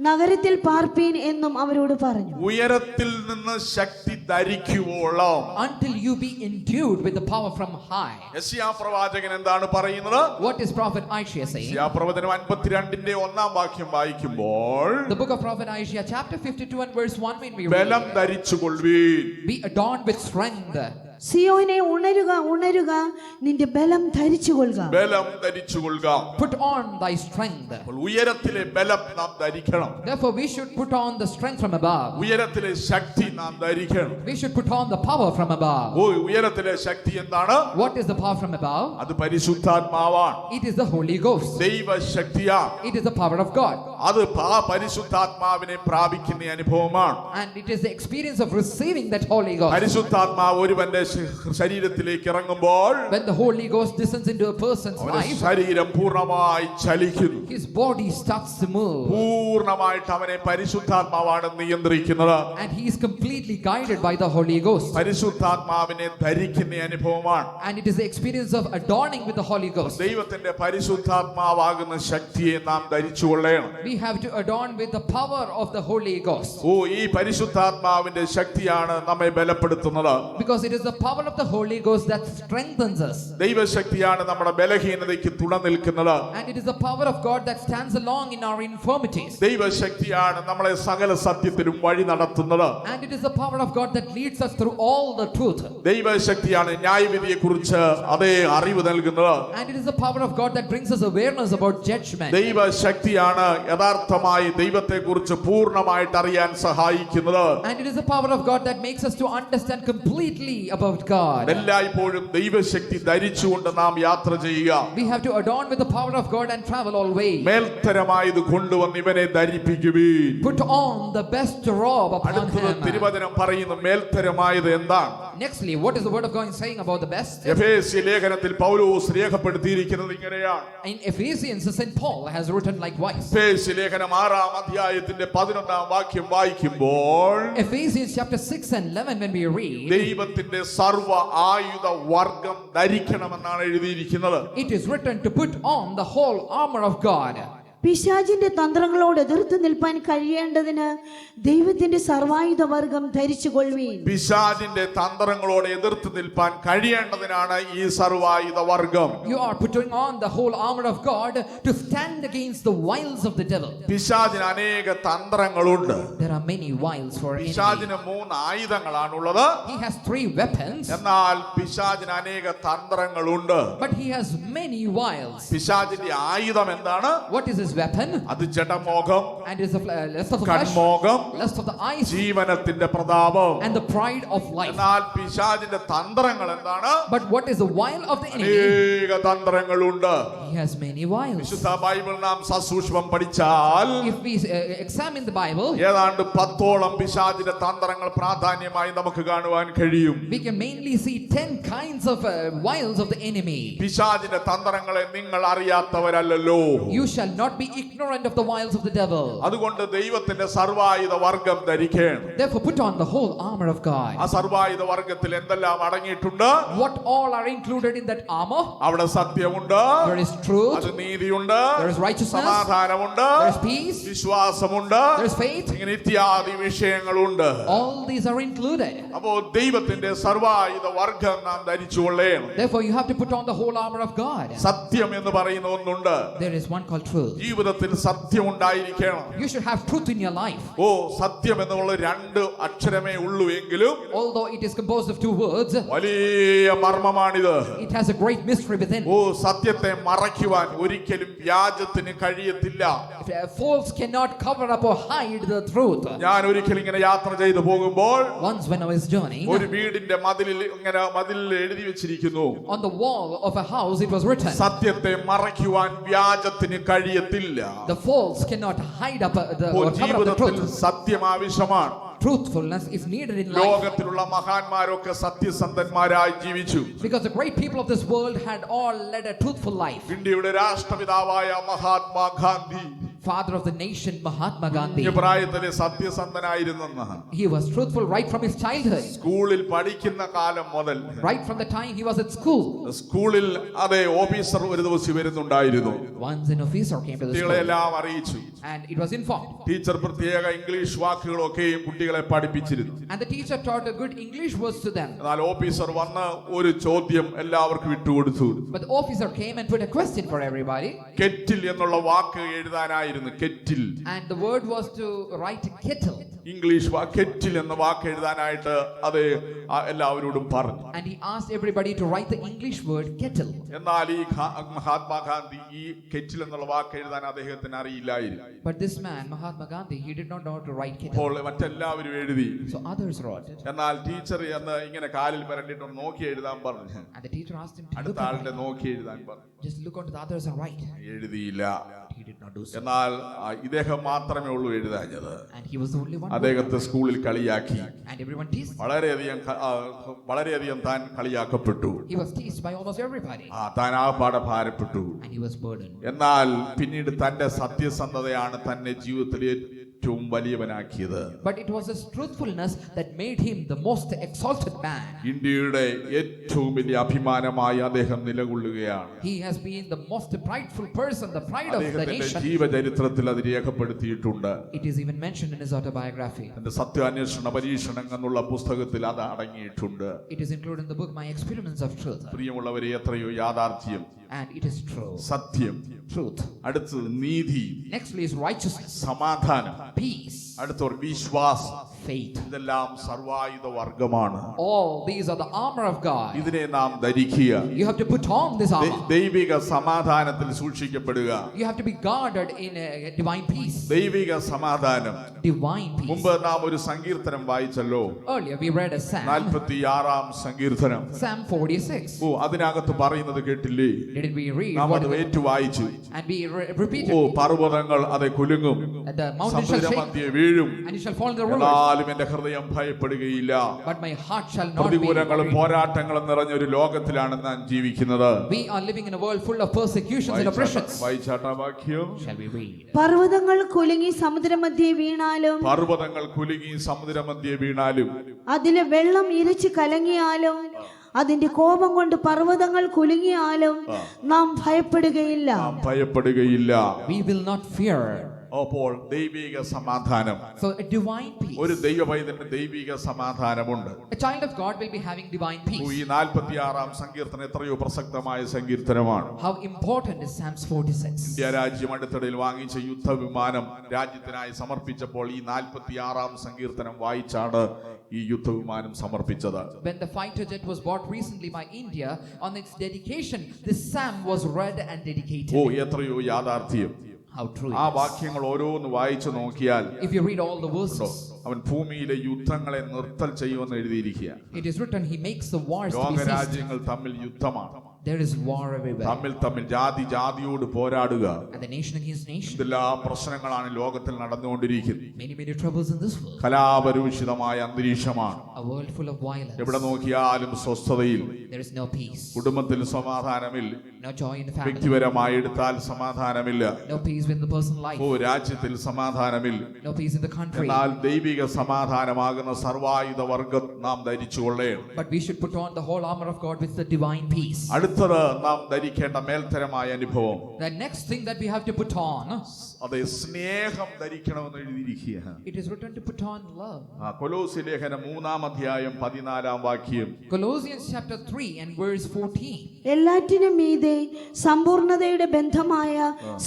നഗരത്തിൽ പാർപ്പീൻ എന്നും അവരോട് പറഞ്ഞു. ഉയരത്തിൽ നിന്ന് ശക്തി ധരിക്കുവോളം. Until you be endued with the power from high. യെശയ്യാ പ്രവാചകൻ എന്താണ് പറയുന്നത്? What is prophet Isaiah saying? യെശയ്യാ പ്രവചനം 52:1 വാക്യം വായിക്കുമ്പോൾ, The book of prophet Isaiah chapter 52 and verse 1 when we ബലം read, ധരിച്ചുകൊള്ളുവീൻ. be adorned with strength. സിയോനെ ഉണരുക ഉണരുക, നിന്റെ ബലം ധരിച്ചുകൊള്ളുക. ബലം ധരിച്ചുകൊള്ളുക. Put on thy strength. അപ്പോൾ ഉയരത്തിലെ ബലം നാം ധരിക്കണം. Therefore we should put on the strength from above. ഉയരത്തിലെ ശക്തി നാം ധരിക്കണം. We should put on the power from above. ഉയരത്തിലെ ശക്തി എന്താണ്? What is the power from above? അത് പരിശുദ്ധാത്മാവാണ്. It is the Holy Ghost. ദൈവശക്തിയാണ്. It is the power of God. അത് പരിശുദ്ധാത്മാവിനെ പ്രാപിക്കുന്ന അനുഭവമാണ്. And it is the experience of receiving that Holy Ghost. പരിശുദ്ധാത്മാവ് ഒരുവന്റെ ശരീരത്തിലേക്ക് ഇറങ്ങുമ്പോൾ, When the Holy Ghost descends into a person's അവന്റെ life, ശരീരം പൂർണ്ണമായി ചലിക്കുന്നു. his body starts to move. പൂർണ്ണമായിട്ട് അവനെ പരിശുദ്ധാത്മാവാണ് നിയന്ത്രിക്കുന്നത്. And he is completely guided by the Holy Ghost. പരിശുദ്ധാത്മാവിനെ ധരിക്കുന്ന അനുഭവമാണ്. And it is the experience of adorning with the Holy Ghost. ദൈവത്തിന്റെ പരിശുദ്ധാത്മാവാകുന്ന ശക്തിയെ നാം ധരിച്ചുകൊള്ളണം. We have to adorn with the power of the Holy Ghost. ഈ പരിശുദ്ധാത്മാവിന്റെ ശക്തിയാണ് നമ്മെ ബലപ്പെടുത്തുന്നത്. Because it is the power of the Holy Ghost that strengthens us. ദൈവശക്തിയാണ് നമ്മുടെ ബലഹീനതയ്ക്ക് തുണ നിൽക്കുന്നത്. And it is the power of God that stands along in our infirmities. ദൈവശക്തിയാണ് നമ്മളെ സകല സത്യത്തിലും വഴി നടത്തുന്നത്. And it is the power of God that leads us through all the truth. ദൈവശക്തിയാണ് ന്യായവിധിയെക്കുറിച്ച് അതേ അറിവ് നൽകുന്നത്. And it is the power of God that brings us awareness about judgment. ദൈവശക്തിയാണ് യഥാർത്ഥമായി ദൈവത്തെക്കുറിച്ച് പൂർണ്ണമായിട്ട് അറിയാൻ സഹായിക്കുന്നത്. And it is the power of God that makes us to understand completely about God. എല്ലായ്പ്പോഴും ദൈവശക്തി ധരിച്ചുകൊണ്ട് നാം യാത്ര ചെയ്യുക. We have to adorn with the power of God and travel always. മേൽത്തരമായത് കൊണ്ടുവന്ന് ഇവനെ ധരിപ്പിക്കുവീൻ. Put on the best robe upon അടുത്തത് him. തിരുവചനം പറയുന്നു മേൽത്തരമായത് എന്താണ്? Nextly, what is the word of God saying about the best? എഫേസ്യ ലേഖനത്തിൽ പൗലോസ് രേഖപ്പെടുത്തിയിരിക്കുന്നത് ഇങ്ങനെയാണ്. In Ephesians, St. Paul has written likewise. എഫേസ്യ ലേഖനം 6-ാം അധ്യായത്തിന്റെ 11-ാം വാക്യം വായിക്കുമ്പോൾ Ephesians chapter 6 and 11, when we read, ദൈവത്തിന്റെ സർവ്വ ആയുധ വർഗം ധരിക്കണമെന്നാണ് എഴുതിയിരിക്കുന്നത്. it is written to put on the whole armor of God. പിശാചിന്റെ തന്ത്രങ്ങളോട് എതിർത്ത് നിൽപ്പാൻ കഴിയേണ്ടതിന് ദൈവത്തിന്റെ സർവായുധ വർഗം ധരിച്ചു കൊള്ളുവീൻ. പിശാചിന്റെ തന്ത്രങ്ങളോട് എതിർത്ത് നിൽപ്പാൻ കഴിയേണ്ടതിനാണ് ഈ സർവായുധ വർഗം. You are putting on the whole armor of God to stand against the wiles of the devil. പിശാചിന് അനേക തന്ത്രങ്ങളുണ്ട്. There are many wiles for enemy. പിശാചിന് 3 ആയുധങ്ങളാണുള്ളത്. He has 3 weapons, എന്നാൽ പിശാചിന് അനേക തന്ത്രങ്ങളുണ്ട്. but he has many wiles. പിശാചിന്റെ ആയുധം എന്താണ്? What is his weapon? അത് ജഡമോഹം, And it is the lust of the flesh, കൺമോഹം, lust of the eyes, ജീവനത്തിന്റെ പ്രതാപം. and the pride of life. എന്നാൽ പിശാചിന്റെ തന്ത്രങ്ങൾ എന്താണ്? But what is the wile of the enemy? അനേക തന്ത്രങ്ങളുണ്ട്. He has many wiles. വിശുദ്ധ Bible നാം സസൂക്ഷ്മം പഠിച്ചാൽ If we examine the Bible, ഏതാണ്ട് 10ഓളം പിശാചിന്റെ തന്ത്രങ്ങൾ പ്രാധാന്യമായി നമുക്ക് കാണുവാൻ കഴിയും. we can mainly see 10 kinds of wiles of the enemy. പിശാചിന്റെ തന്ത്രങ്ങളെ നിങ്ങൾ അറിയാത്തവരല്ലോ. You shall not be ignorant of the wiles of the devil. അതുകൊണ്ട് ദൈവത്തിന്റെ സർവായുധ വർഗം ധരിക്കണം. Therefore put on the whole armor of God. ആ സർവായുധ വർഗത്തിൽ എന്തെല്ലാം അടങ്ങിയിട്ടുണ്ട്? What all are included in that armor? അവിടെ സത്യമുണ്ട്, There is truth, അത് നീതിയുണ്ട്, there is righteousness, സമാധാനമുണ്ട്, there is peace, വിശ്വാസമുണ്ട്, there is faith. ഇങ്ങനെ ഇത്യാദി വിഷയങ്ങളുണ്ട്. All these are included. അപ്പോ ദൈവത്തിന്റെ സർവായുധ വർഗം നാം ധരിച്ചുകൊള്ളേണം. Therefore you have to put on the whole armor of God. സത്യം എന്ന് പറയുന്ന ഒന്നുണ്ട്. There is one called truth. ജീവിതത്തിൽ സത്യം ഉണ്ടായിരിക്കണം. You should have truth in your life. ഓ സത്യം എന്നുള്ള 2 അക്ഷരമേ ഉള്ളൂ എങ്കിലും Although it is composed of 2 words, വലിയ മർമ്മമാണിത്. it has a great mystery within. ഓ സത്യത്തെ മറയ്ക്കുവാൻ ഒരിക്കലും വ്യാജത്തിന് കഴിയത്തില്ല. False cannot cover up or hide the truth. ഞാൻ ഒരിക്കൽ ഇങ്ങനെ യാത്ര ചെയ്തു പോകുമ്പോൾ Once when I was journeying, ഒരു വീടിന്റെ മതിലിൽ എഴുതി വെച്ചിരിക്കുന്നു, on the wall of a house it was written, സത്യത്തെ മറയ്ക്കുവാൻ വ്യാജത്തിന് കഴിയത്തില്ല. the false cannot hide up or cover up the ജീവിതത്തിൽ truth. സത്യം ആവശ്യമാണ്. Truthfulness is needed in life, ലോകത്തിലുള്ള മഹാന്മാരൊക്കെ സത്യസന്ധന്മാരായി ജീവിച്ചു. because the great people of this world had all led a truthful life. ഇന്ത്യയുടെ രാഷ്ട്രപിതാവായ Mahatma Gandhi Father of the nation, Mahatma Gandhi, പ്രായത്തിലെ സത്യസന്ധനായിരുന്നെന്ന് he was truthful right from his childhood. സ്കൂളിൽ പഠിക്കുന്ന കാലം മുതൽ Right from the time he was at school. സ്കൂളിൽ അതേ officer ഒരു ദിവസം വരുന്നുണ്ടായിരുന്നു. Once an officer came to the കുട്ടികളെ school എല്ലാം അറിയിച്ചു. and it was informed. Teacher പ്രത്യേക ഇംഗ്ലീഷ് വാക്കുകളൊക്കെയും കുട്ടികളെ പഠിപ്പിച്ചിരുന്നു. And the teacher taught a good English words to them. എന്നാൽ ഓഫീസർ വന്ന് ഒരു ചോദ്യം എല്ലാവർക്കും വിട്ടുകൊടുത്തു. But the officer came and put a question for everybody. Kettle എന്നുള്ള വാക്ക് എഴുതാനായിരുന്നു. Kettle, And the word was to write kettle. English kettle എന്ന വാക്ക് എഴുതാനായിട്ട് അത് എല്ലാവരോടും പറഞ്ഞു. And he asked everybody to write the English word kettle. എന്നാൽ ഈ മഹാത്മാഗാന്ധി ഈ കെറ്റിൽ എന്നുള്ള വാക്ക് എഴുതാൻ അദ്ദേഹത്തിന് അറിയില്ലായിരുന്നു. But this man, Mahatma Gandhi, he did not know how to write kettle. അപ്പോൾ മറ്റെല്ലാവരും എഴുതി. So others wrote it. എന്നാൽ ടീച്ചർ എന്ന് ഇങ്ങനെ കാലിൽ വരണ്ടിട്ട് നോക്കി എഴുതാൻ പറഞ്ഞു. And the teacher asked him to അടുത്ത look ആളുടെ at നോക്കി എഴുതാൻ പറഞ്ഞു. just look onto the others and write. എഴുതിയില്ല. He did not do so. എന്നാൽ ഇദ്ദേഹം മാത്രമേ ഉള്ളൂ എഴുതാഞ്ഞത്. And he was the only one. അദ്ദേഹത്തെ സ്കൂളിൽ കളിയാക്കി. And everyone teased. വളരെയധികം താൻ കളിയാക്കപ്പെട്ടു. He was teased by almost everybody. താൻ ആകപ്പാടെ ഭാരപ്പെട്ടു. And he was burdened. എന്നാൽ പിന്നീട് തന്റെ സത്യസന്ധതയാണ് തന്നെ ജീവിതത്തിൽ ഏറ്റവും വലിയവനാക്കിയത്. But it was his truthfulness that made him the most exalted man. ഇന്ത്യയുടെ ഏറ്റവും വലിയ അഭിമാനമായി അദ്ദേഹം നിലകൊള്ളുകയാണ്. He has been the most prideful person, the pride of the അദ്ദേഹത്തിന്റെ nation. ജീവചരിത്രത്തിൽ അത് രേഖപ്പെടുത്തിയിട്ടുണ്ട്. It is even mentioned in his autobiography. തന്റെ സത്യാന്വേഷണ പരീക്ഷണം എന്നുള്ള പുസ്തകത്തിൽ അത് അടങ്ങിയിട്ടുണ്ട്. It is included in the book My Experiments of Truth. പ്രിയമുള്ളവരെ, എത്രയോ യാഥാർത്ഥ്യം, And it is true. സത്യം, Truth. അടുത്തത് നീതി, Nextly is righteousness, സമാധാനം, peace, അടുത്തത് വിശ്വാസം. faith. ഇതെല്ലാം സർവായുധ വർഗമാണ്. All these are the armor of God. ഇതിനെ നാം ധരിക്കുക. You have to put on this armor. ദൈവിക സമാധാനത്തിൽ സൂക്ഷിക്കപ്പെടുക. You have to be guarded in a divine peace. ദൈവിക സമാധാനം. Divine peace. മുമ്പ് നാം ഒരു സങ്കീർത്തനം വായിച്ചല്ലോ. Earlier we read a psalm. 46-ാം സങ്കീർത്തനം. Psalm 46. അതിനകത്ത് പറയുന്നത് കേട്ടില്ലേ? Didn't we read നാം what അത് ഏറ്റു വായിച്ചു. and we repeated? പർവ്വതങ്ങൾ അത് കുലുങ്ങും, And the mountain shall shake സമുദ്രമധ്യേ വീഴും, and it shall fall in the rivers. എന്നാലും എന്റെ ഹൃദയം ഭയപ്പെടുകയില്ല. But my heart shall not be പ്രതികൂലങ്ങളും worried. പോരാട്ടങ്ങളും നിറഞ്ഞ ഒരു ലോകത്തിലാണ് നാം ജീവിക്കുന്നത്. We are living in a world full of persecutions and oppressions. വായിച്ചാട്ടാ വാക്യം. Shall we read? പർവ്വതങ്ങൾ കുലുങ്ങി സമുദ്രമധ്യേ വീണാലും പർവ്വതങ്ങൾ കുലുങ്ങി സമുദ്രമധ്യേ വീണാലും അതിലെ വെള്ളം ഇരച്ചു കലങ്ങിയാലും അതിന്റെ കോപം കൊണ്ട് പർവ്വതങ്ങൾ കുലുങ്ങിയാലും നാം ഭയപ്പെടുകയില്ല. നാം ഭയപ്പെടുകയില്ല. We will not fear. അപ്പോൾ ദൈവിക സമാധാനം. So a divine peace. ഒരു ദൈവപൈതന് ദൈവിക സമാധാനമുണ്ട്. A child of God will be having divine ഈ peace. 46-ാം സങ്കീർത്തനം എത്രയോ പ്രസക്തമായ സങ്കീർത്തനമാണ്. How important is Psalms 46? India രാജ്യം അടുത്തിടയിൽ വാങ്ങിച്ച യുദ്ധവിമാനം രാജ്യത്തിനായി സമർപ്പിച്ചപ്പോൾ ഈ 46-ാം സങ്കീർത്തനം വായിച്ചാണ് ഈ യുദ്ധവിമാനം സമർപ്പിച്ചത്. When the fighter jet was bought recently by India, on its dedication, this psalm was read and dedicated. എത്രയോ യാഥാർത്ഥ്യം. How true ആ it is. വാക്യങ്ങൾ ഓരോന്ന് വായിച്ചു നോക്കിയാൽ If you read all the verses, അവൻ ഭൂമിയിലെ യുദ്ധങ്ങളെ നിർത്തൽ ചെയ്യുമെന്ന് എഴുതിയിരിക്കുക. it is written, he makes the wars to be ceased. ലോകരാജ്യങ്ങൾ തമ്മിൽ യുദ്ധമാണ്. There is war everywhere. തമ്മിൽ ജാതി ജാതിയോട് പോരാടുക. And the nation against nation. ഇതെല്ലാം പ്രശ്നങ്ങളാണ് ലോകത്തിൽ നടന്നുകൊണ്ടിരിക്കുന്നത്. Many troubles in this world. കലാപരൂഷിതമായ അന്തരീക്ഷമാണ്. A world full of violence. എവിടെ നോക്കിയാലും സ്വസ്ഥതയിൽ. There is no peace. കുടുംബത്തിൽ സമാധാനമില്ല. No joy in the family. വ്യക്തിപരമായി എടുത്താൽ സമാധാനമില്ല. No peace in the personal life. രാജ്യത്തിൽ സമാധാനമില്ല. No peace in the country. എന്നാൽ ദൈവിക സമാധാനമാകുന്ന സർവായുധ വർഗം നാം ധരിച്ചുകൊള്ളേണം. But we should put on the whole armor of God with the divine peace. അടുത്തത് നാം ധരിക്കേണ്ട മേൽത്തരമായ അനുഭവം. The next thing that we have to put on, അതെ, സ്നേഹം ധരിക്കണമെന്ന് എഴുതിയിരിക്കുക. it is written to put on love. കൊലോസ്യ ലേഖനം 3-ാം 14-ാം വാക്യം. Colossians chapter 3 and verse 14. എല്ലാറ്റിനും മീതെ സമ്പൂർണതയുടെ ബന്ധമായ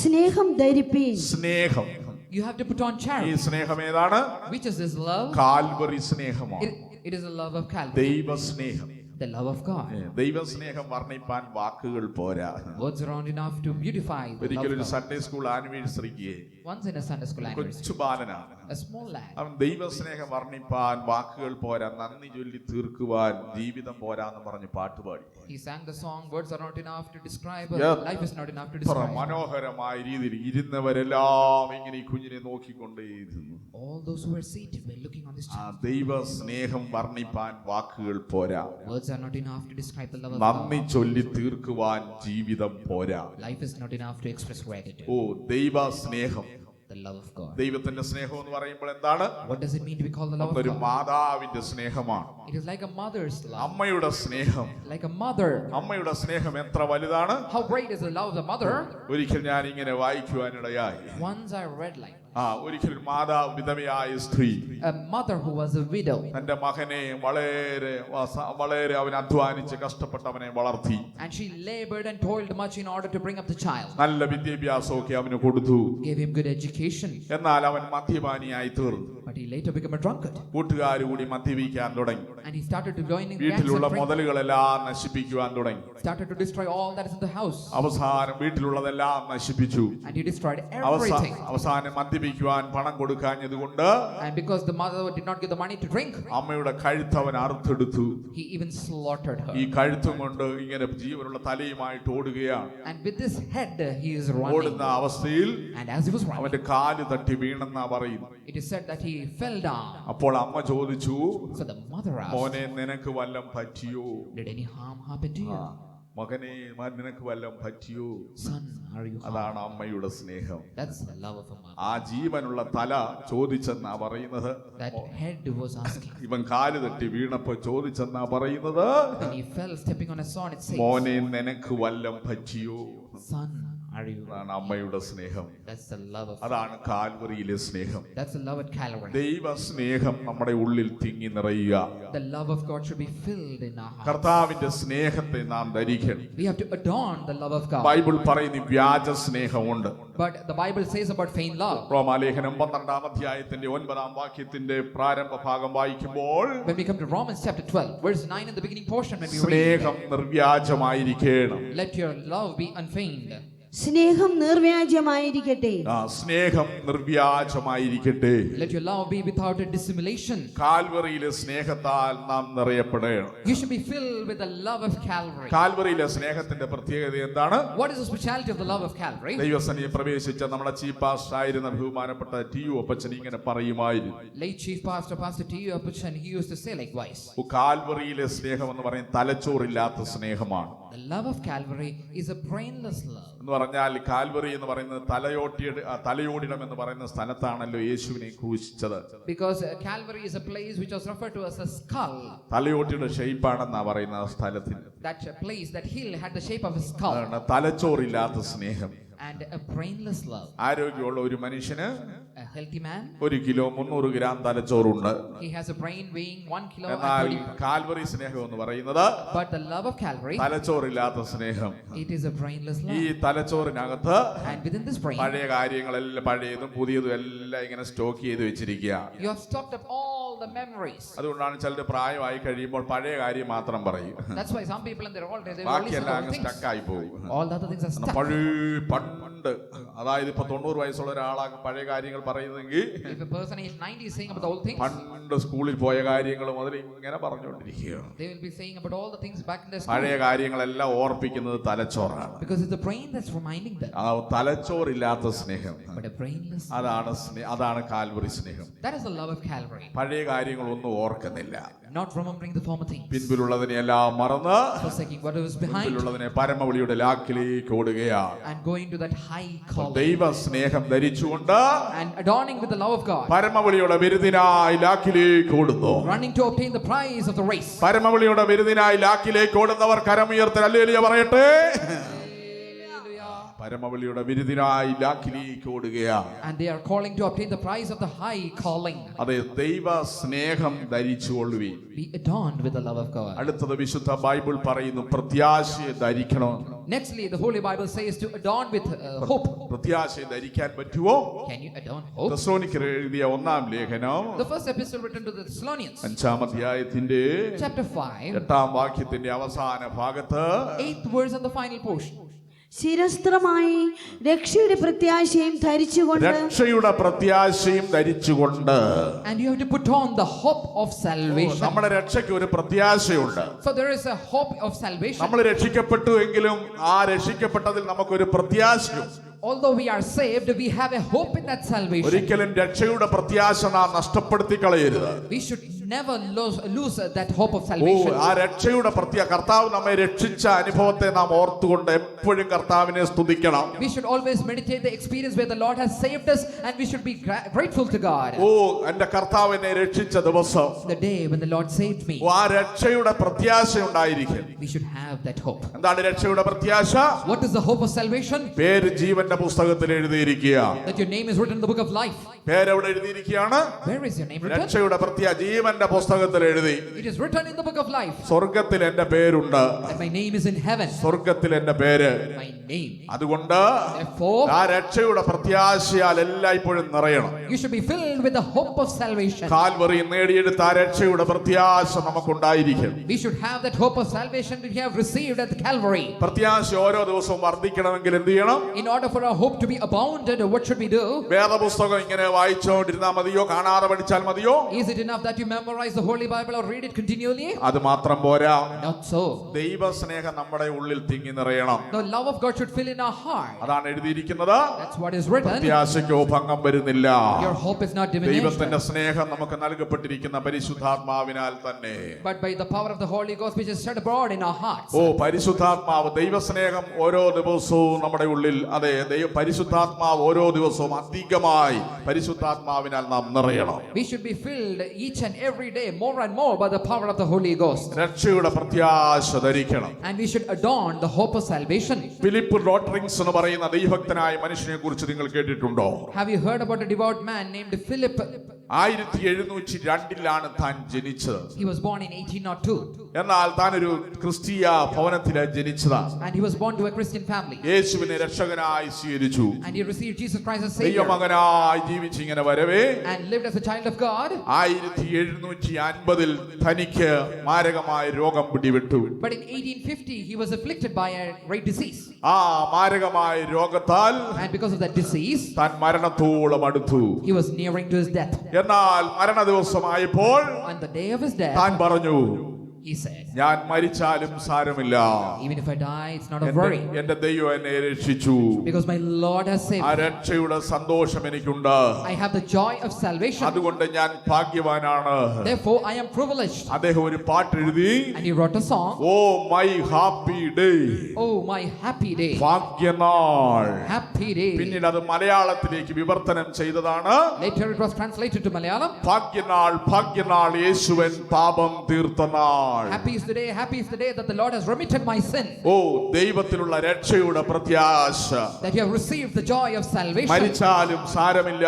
സ്നേഹം ധരിപ്പീൻ. സ്നേഹം. You have to put on ഈ charity. സ്നേഹം ഏതാണ്? Which is this love? Calvary സ്നേഹമാണ്. It is a love of Calvary. ദൈവ സ്നേഹം. The love of God. ദൈവ സ്നേഹം വർണ്ണിപ്പാൻ വാക്കുകൾ പോരാ. Words are not enough to beautify the love ഒരിക്കലൊരു of God. സൺഡേ സ്കൂൾ ആനിവേഴ്സറിക്ക് Once in a Sunday school anniversary, കൊച്ചു ബാലനാണ്. a small lad, അവൻ ദൈവസ്നേഹം വർണ്ണിപ്പാൻ വാക്കുകൾ പോരാ, നന്ദി ചൊല്ലി തീർക്കുവാൻ ജീവിതം പോരാന്ന് പറഞ്ഞ് പാട്ടുപാടി. he sang the song, words are not enough to describe, Yeah. life is not enough to ഇത്ര describe. മനോഹരമായ രീതിയിൽ ഇരുന്നവരെല്ലാം ഇങ്ങനെ ഈ കുഞ്ഞിനെ നോക്കിക്കൊണ്ടേയിരുന്നു. All those who were seated were looking on this ആ child. ദൈവ സ്നേഹം വർണ്ണിപ്പാൻ വാക്കുകൾ പോരാ, Words are not enough to describe the love of നന്ദി God. ചൊല്ലി തീർക്കുവാൻ ജീവിതം പോരാ. Life is not enough to express gratitude. ദൈവ സ്നേഹം. The love of God. ദൈവത്തിന്റെ സ്നേഹം എന്ന് പറയുമ്പോൾ എന്താണ്? What does it mean to be called the love of ഒരു God? മാതാവിന്റെ സ്നേഹമാണ്. It is like a mother's love. അമ്മയുടെ സ്നേഹം. Like a mother. അമ്മയുടെ സ്നേഹം എത്ര വലുതാണ്? How great is the love of the mother? ഒരിക്കൽ ഞാൻ ഇങ്ങനെ വായിക്കുവാനിടയായി. Once I read like ഒരിക്കൽ ഒരു മാതാവ് വിധവയായ സ്ത്രീ a mother who was a widow, തന്റെ മകനെ വളരെ അവൻ അധ്വാനിച്ച് കഷ്ടപ്പെട്ടവനെ വളർത്തി. and she labored and toiled much in order to bring up the child. നല്ല വിദ്യാഭ്യാസമൊക്കെ അവന് കൊടുത്തു. Gave him good education. എന്നാൽ അവൻ മദ്യപാനിയായി തീർന്നു. But he later became a drunkard. കൂട്ടുകാർ കൂടി മദ്യപിക്കാൻ തുടങ്ങി. And he started to join in gangs വീട്ടിലുള്ള and drink. മുതലുകളെല്ലാം നശിപ്പിക്കുവാൻ തുടങ്ങി. Started to destroy all that is in the house. അവസാനം വീട്ടിലുള്ളതെല്ലാം നശിപ്പിച്ചു. And he destroyed everything. അവസാനം മദ്യപിക്കുവാൻ പണം കൊടുക്കാഞ്ഞതുകൊണ്ട് And because the mother did not give the money to drink, അമ്മയുടെ കഴുത്ത് അവൻ അറുത്തെടുത്തു. he even slaughtered her. ഈ കഴുത്തും കൊണ്ട് ഇങ്ങനെ ജീവനുള്ള തലയുമായിട്ട് ഓടുകയാണ്. And with this head he is running. ഓടുന്ന അവസ്ഥയിൽ And as he was running, അവന്റെ കാല് തട്ടി വീണെന്നാ പറയുന്നു. it is said that he fell down. അപ്പോൾ അമ്മ ചോദിച്ചു, So the mother asked, മോനെ നിനക്ക് വല്ലം പറ്റിയോ? did any harm happen to you? മകനെ നിനക്ക് വല്ലതും പറ്റിയോ? Son, are you harmed? അതാണ് അമ്മയുടെ സ്നേഹം. That's the love of a mother. ആ ജീവനുള്ള തല ചോദിച്ചെന്നാ പറയുന്നത്. That head was asking. ഇവൻ കാല് തട്ടി വീണപ്പോ ചോദിച്ചെന്നാ പറയുന്നത്. When he fell stepping on a stone, it says, മോനെ നിനക്ക് വല്ലതും പറ്റിയോ? Son, are you? അതാണ് അമ്മയുടെ സ്നേഹം. That's the love of. അതാണ് കാൽവറിയിലെ സ്നേഹം. That's the love at Calvary. ദൈവ സ്നേഹം നമ്മുടെ ഉള്ളിൽ തിങ്ങി നിറയുക. The love of God should be filled in our hearts. കർത്താവിന്റെ സ്നേഹത്തെ നാം ധരിക്കണം. We have to adorn the love of God. Bible പറയുന്ന വ്യാജ സ്നേഹമുണ്ട്. But the Bible says about feigned love. റോമാലേഖനം 12-ാം അധ്യായത്തിന്റെ 9-ാം വാക്യത്തിന്റെ പ്രാരംഭ ഭാഗം വായിക്കുമ്പോൾ When we come to Romans chapter 12, verse 9 in the beginning portion, when we read, സ്നേഹം നിർവ്യാജമായിരിക്കണം. let your love be unfeigned. സ്നേഹം നിർവ്യാജമായിരിക്കട്ടെ. സ്നേഹം നിർവ്യാജമായിരിക്കട്ടെ. Let your love be without a dissimulation. കാൽവറിയിലെ സ്നേഹത്താൽ നാം നിറയപ്പെടണം. You should be filled with the love of Calvary. കാൽവറിയിലെ സ്നേഹത്തിന്റെ പ്രത്യേകത എന്താണ്? What is the speciality of the love of Calvary? ദൈവസന്നിധിയിൽ പ്രവേശിച്ച നമ്മുടെ ചീഫ് പാസ്റ്റർ ആയിരുന്ന ബഹുമാനപ്പെട്ട ടി.യു. അപ്പച്ചൻ ഇങ്ങനെ പറയുമായിരുന്നു. Late chief pastor, Pastor T.U. Apachan, he used to say likewise. കാൽവറിയിലെ സ്നേഹം എന്ന് പറയുന്നത് തലച്ചോറില്ലാത്ത സ്നേഹമാണ്. The love of Calvary is a brainless love. എന്ന് പറഞ്ഞാൽ കാൽവറി എന്ന് പറയുന്നത് തലയോടിടം എന്ന് പറയുന്ന സ്ഥലത്താണല്ലോ യേശുവിനെ ക്രൂശിച്ചത്. Because Calvary is a place which was referred to as a skull. തലയോട്ടിയുടെ ഷേപ്പാണെന്നാ പറയുന്ന ആ സ്ഥലത്തിന്. That place, that hill had the shape of a skull. അതാണ് തലച്ചോറില്ലാത്ത സ്നേഹം. And a brainless love. ആരോഗ്യമുള്ള ഒരു മനുഷ്യന് A healthy man, 1 kilo 300 gram തലച്ചോറുണ്ട്. he has a brain weighing 1 kilo and എന്നാൽ 30 pounds. കാൽവറി സ്നേഹം എന്ന് പറയുന്നത് But the love of Calvary, തലച്ചോറില്ലാത്ത സ്നേഹം. it is a brainless ഈ love. തലച്ചോറിനകത്ത് And within this brain, പഴയ കാര്യങ്ങളെല്ലാം പഴയതും പുതിയതും എല്ലാം ഇങ്ങനെ സ്റ്റോക്ക് ചെയ്ത് വെച്ചിരിക്കുക. you have stocked up all the memories. അതുകൊണ്ടാണ് ചിലർ പ്രായമായി കഴിയുമ്പോൾ പഴയ കാര്യം മാത്രം പറയും. That's why some people in their old age, they only ബാക്കിയെല്ലാം say അങ്ങ് things. സ്റ്റക്കായി പോകും. All the other things are stuck. പണ്ട് അതായത് ഇപ്പൊ 90 വയസ്സുള്ള ഒരാളാണ് പഴയ കാര്യങ്ങൾ പറയുന്നതെങ്കിൽ If a person is 90 is saying about the old things, പണ്ട് സ്കൂളിൽ പോയ കാര്യങ്ങൾ മുതൽ ഇങ്ങനെ പറഞ്ഞുകൊണ്ടിരിക്കുക. they will be saying about all the things back in their പഴയ school. കാര്യങ്ങളെല്ലാം ഓർപ്പിക്കുന്നത് തലച്ചോറാണ്. Because it's the brain that's reminding them. ആ തലച്ചോറില്ലാത്ത സ്നേഹം, But a brainless, അതാണ് കാൽവറി സ്നേഹം. that is the love of Calvary. പഴയ കാര്യങ്ങളൊന്നും ഓർക്കുന്നില്ല. Not remembering the former things, പിൻപിലുള്ളതിനെ എല്ലാം മറന്ന് forsaking what was behind, മുൻപിലുള്ളതിനെ പരമവിളിയുടെ ലാക്കിലേക്ക് ഓടുകയാണ്. and going to that high calling, ദൈവ സ്നേഹം ധരിച്ചുകൊണ്ട് and adorning with the love of God, പരമവിളിയുടെ വിരുദിനായി ലാക്കിലേക്ക് ഓടുന്നു. running to obtain the prize of the race. പരമവിളിയുടെ വിരുദിനായി ലാക്കിലേക്ക് ഓടുന്നവർ കരമുയർത്തി ഹല്ലേലൂയ പറയട്ടെ. പരമവിളിയുടെ വിരുദിനായി ലാക്കിലേക്ക് ഓടുകയാണ്. And they are calling to obtain the prize of the high calling. അതെ, ദൈവ സ്നേഹം ധരിച്ചുകൊള്ളുവീൻ. Be adorned with the love of God. അടുത്തത് വിശുദ്ധ ബൈബിൾ പറയുന്നു പ്രത്യാശയെ ധരിക്കണം. Nextly, the Holy Bible says to adorn with hope. പ്രത്യാശയെ ധരിക്കാൻ പറ്റുമോ? Can you adorn hope? തെസ്സലോനിക്കർ എഴുതിയ 1-ാം ലേഖനം The first epistle written to the Thessalonians, 5-ാം അധ്യായത്തിന്റെ chapter 5, 8-ാം വാക്യത്തിന്റെ അവസാന ഭാഗത്ത് 8th verse and the final portion. ശിരസ്ത്രമായി രക്ഷയുടെ പ്രത്യാശയും ധരിച്ചുകൊണ്ട് രക്ഷയുടെ പ്രത്യാശയും ധരിച്ചുകൊണ്ട്. And you have to put on the hope of salvation. നമ്മുടെ രക്ഷയ്ക്ക് ഒരു പ്രത്യാശയുണ്ട്. So there is a hope of salvation. നമ്മൾ രക്ഷിക്കപ്പെട്ടു എങ്കിലും ആ രക്ഷിക്കപ്പെട്ടതിൽ നമുക്കൊരു പ്രത്യാശയും. Although we are saved, we have a hope in that salvation. ഒരിക്കലും രക്ഷയുടെ പ്രത്യാശ നാം നഷ്ടപ്പെടുത്തി കളയരുത്. We should never lose that hope of salvation. ആ രക്ഷയുടെ കർത്താവ് നമ്മെ രക്ഷിച്ച അനുഭവത്തെ നാം ഓർത്തുകൊണ്ട് എപ്പോഴും കർത്താവിനെ സ്തുതിക്കണം. We should always meditate the experience where the Lord has saved us, and we should be grateful to God. എന്റെ കർത്താവ് എന്നെ രക്ഷിച്ച ദിവസം, The day when the Lord saved me, ആ രക്ഷയുടെ പ്രത്യാശ ഉണ്ടായിരിക്കും. we should have that hope. എന്താണ് രക്ഷയുടെ പ്രത്യാശ? What is the hope of salvation? പേര് ജീവന്റെ പുസ്തകത്തിൽ എഴുതിയിരിക്കുക. That your name is written in the book of life. പേരെവിടെ എഴുതിയിരിക്കുകയാണ്? Where is your name written? രക്ഷയുടെ ജീവന്റെ പുസ്തകത്തിൽ എഴുതി. It is written in the book of life. സ്വർഗത്തിൽ എന്റെ പേരുണ്ട്. That my name is in heaven. സ്വർഗത്തിൽ എന്റെ പേര്. My name. അതുകൊണ്ട് Therefore, ആ രക്ഷയുടെ പ്രത്യാശയാൽ എല്ലായ്പ്പോഴും നിറയണം. you should be filled with the hope of salvation. Calvary നേടിയെടുത്ത ആ രക്ഷയുടെ പ്രത്യാശ നമുക്കുണ്ടായിരിക്കും. We should have that hope of salvation that we have received at Calvary. പ്രത്യാശ ഓരോ ദിവസവും വർദ്ധിക്കണമെങ്കിൽ എന്ത് ചെയ്യണം? In order for our hope to be abounded, what should we do? വേദപുസ്തകം ഇങ്ങനെ വായിച്ചോണ്ടിരുന്നാൽ മതിയോ? കാണാതെ പഠിച്ചാൽ മതിയോ? Is it enough that you memorize the Holy Bible or read it continually? അത് മാത്രം പോരാ, Not so. ദൈവസ്നേഹം നമ്മുടെ ഉള്ളിൽ തിങ്ങി നിറയണം. The love of God should fill in our heart. അതാണ് എഴുതിയിരിക്കുന്നത്. That's what is written. പ്രത്യാശയ്ക്കോ ഭംഗം വരുന്നില്ല. Your hope is not diminished, ദൈവത്തിന്റെ സ്നേഹം നമുക്ക് നൽകപ്പെട്ടിരിക്കുന്ന പരിശുദ്ധാത്മാവിനാൽ തന്നെ. but by the power of the Holy Ghost which is shed abroad in our hearts. ഓ പരിശുദ്ധാത്മാവ്, ദൈവസ്നേഹം ഓരോ ദിവസവും നമ്മുടെ ഉള്ളിൽ, അതെ പരിശുദ്ധാത്മാവ് ഓരോ ദിവസവും അധികമായി പരിശുദ്ധാത്മാവിനാൽ നാം നിറയണം. We should be filled each and every day more and more by the power of the Holy Ghost. രക്ഷയുടെ പ്രത്യാശ ധരിക്കണം. And we should adorn the hope of salvation. Philip ലോട്രിങ്സ് എന്ന് പറയുന്ന ദൈവഭക്തനായ മനുഷ്യനെ കുറിച്ച് നിങ്ങൾ കേട്ടിട്ടുണ്ടോ? Have you heard about a devout man named Philip? 1702 താൻ ജനിച്ചത്. He was born in 1802. എന്നാൽ താൻ ഒരു ക്രിസ്തീയ ഭവനത്തിലാണ് ജനിച്ചതാണ്. And he was born to a Christian family. യേശുവിനെ രക്ഷകനായി സ്വീകരിച്ചു. And he received Jesus Christ as Savior. ദൈവമകനായി ജീവിച്ചിങ്ങനെ വരവേ And lived as a child of God. 1750 തനിക്ക് മാരകമായ രോഗം പിടിപെട്ടു. But in 1850 he was afflicted by a great disease. ആ മാരകമായ രോഗത്താൽ And because of that disease താൻ മരണത്തോളം അടുത്തു. he was nearing to his death. എന്നാൽ മരണ ദിവസമായപ്പോൾ On the day of his death താൻ പറഞ്ഞു, he said, ഞാൻ മരിച്ചാലും സാരമില്ല, even if I die it's not a worry, എന്റെ ദൈവം എന്നെ രക്ഷിച്ചു. because my Lord has saved ആ me. രക്ഷയുടെ സന്തോഷം എനിക്കുണ്ട്. I have the joy of salvation. അതുകൊണ്ട് ഞാൻ ഭാഗ്യവാനാണ്. Therefore I am privileged. അദ്ദേഹം ഒരു പാട്ട് എഴുതി. And he wrote a song. Oh my happy day, Oh my happy day, ഭാഗ്യനാൾ. happy day. പിന്നീട് അത് മലയാളത്തിലേക്ക് വിവർത്തനം ചെയ്തതാണ്. Later it was translated to Malayalam. ഭാഗ്യനാൾ ഭാഗ്യനാൾ യേശുവൻ പാപം തീർത്ത നാൾ. Happy is the day that the Lord has remitted my sin. ഓ ദൈവത്തിലുള്ള രക്ഷയുടെ പ്രത്യാശ. That you have received the joy of salvation. മരിച്ചാലും സാരമില്ല,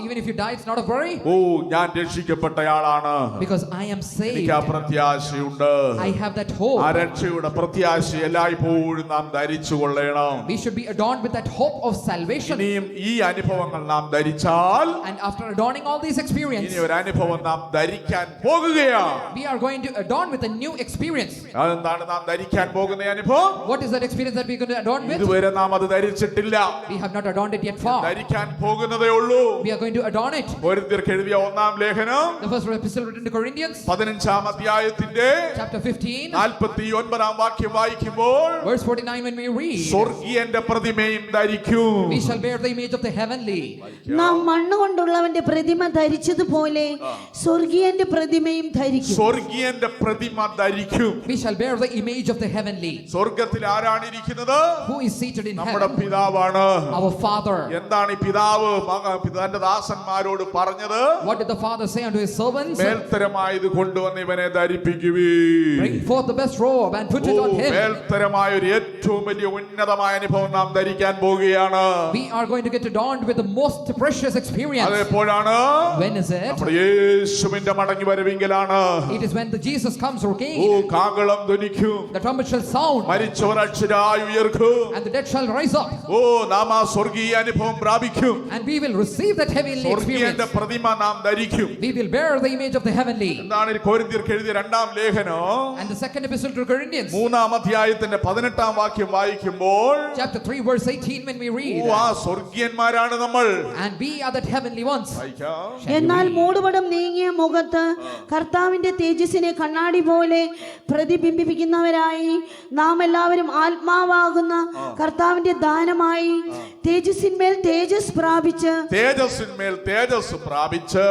Even if you die it's not a worry, ഓ ഞാൻ രക്ഷിക്കപ്പെട്ടയാളാണ്. because I am saved. എനിക്ക് ആ പ്രത്യാശയുണ്ട്. I have that hope. ആ രക്ഷയുടെ പ്രത്യാശ എല്ലായ്പ്പോഴും നാം ധരിച്ചു കൊള്ളണം. We should be adorned with that hope of salvation. ഇനിയും ഈ അനുഭവങ്ങൾ നാം ധരിച്ചാൽ, And after adorning all these experiences, ഇനി ഒരു അനുഭവം നാം ധരിക്കാൻ പോകുകയാണ്. we are going to adorn with a new experience. അതെന്താണ് നാം ധരിക്കാൻ പോകുന്ന അനുഭവം? What is that experience that we're going to adorn with? ഇതുവരെ നാം അത് ധരിച്ചിട്ടില്ല. We have not adorned it yet far. ധരിക്കാൻ പോകുന്നതേ ഉള്ളൂ. We are going to adorn it. കൊരിന്ത്യർക്ക് എഴുതിയ 1-ാം ലേഖനം The first epistle written to Corinthians, 15-ാം അധ്യായത്തിന്റെ chapter 15, 49-ാം വാക്യം വായിക്കുമ്പോൾ, verse 49, when we read, സ്വർഗീയന്റെ പ്രതിമയും ധരിക്കും. we shall bear the image of the heavenly. നാം മണ്ണുകൊണ്ടുള്ളവന്റെ പ്രതിമ ധരിച്ചതുപോലെ സ്വർഗീയന്റെ പ്രതിമയും ധരിക്കും. സ്വർഗീയന്റെ പ്രതിമ ധരിക്കും. We shall bear the image of the heavenly. സ്വർഗത്തിൽ ആരാണ് ഇരിക്കുന്നത്? Who is seated in നമ്മുടെ heaven? പിതാവാണ്. Our Father. എന്താണ് ഈ പിതാവ് തന്റെ ദാസന്മാരോട് പറഞ്ഞത്? What did the Father say unto his servants? മേൽത്തരമായത് കൊണ്ടുവന്ന് ഇവനെ ധരിപ്പിക്കുവീൻ. Bring forth the best robe and put it on him. മേൽത്തരമായ ഒരു ഏറ്റവും വലിയ ഉന്നതമായ അനുഭവം നാം ധരിക്കാൻ പോവുകയാണ്. We are going to get adorned with the most precious experience. അതെപ്പോഴാണ്? When is it? നമ്മുടെ യേശുവിന്റെ മടങ്ങി വരവെങ്കിലാണ്. It is when the Jesus comes oh again. കാഹളം ധ്വനിക്കും. The trumpet shall sound മരിച്ചവർ അക്ഷരായി ഉയർക്കും. and the dead shall rise up. ഓ നാം ആ സ്വർഗീയ അനുഭവം പ്രാപിക്കും. And we will receive that heavenly experience. സ്വർഗീയന്റെ പ്രതിമ നാം ധരിക്കും. We will bear the image of the heavenly. എന്താണ് ഈ കൊരിന്ത്യർക്ക് എഴുതിയ 2-ാം ലേഖനം And the second epistle to Corinthians, 3-ാം അധ്യായത്തിന്റെ 18-ാം വാക്യം വായിക്കുമ്പോൾ, chapter 3, verse 18, when we oh read, ആ സ്വർഗീയന്മാരാണ് നമ്മൾ. and we are that heavenly ones. വായിക്കാം. എന്നാൽ മൂടുപടം നീങ്ങിയ മുഖത്ത് കർത്താവിന്റെ തേജസ്സിനെ കണ്ണാടി പോലെ പ്രതിബിംബിപ്പിക്കുന്നവരായി നാം എല്ലാവരും ആത്മാവാകുന്ന കർത്താവിന്റെ ദാനമായി തേജസ്സിന്മേൽ തേജസ് പ്രാപിച്ച് തേജസ്സിന്മേൽ തേജസ് പ്രാപിച്ച്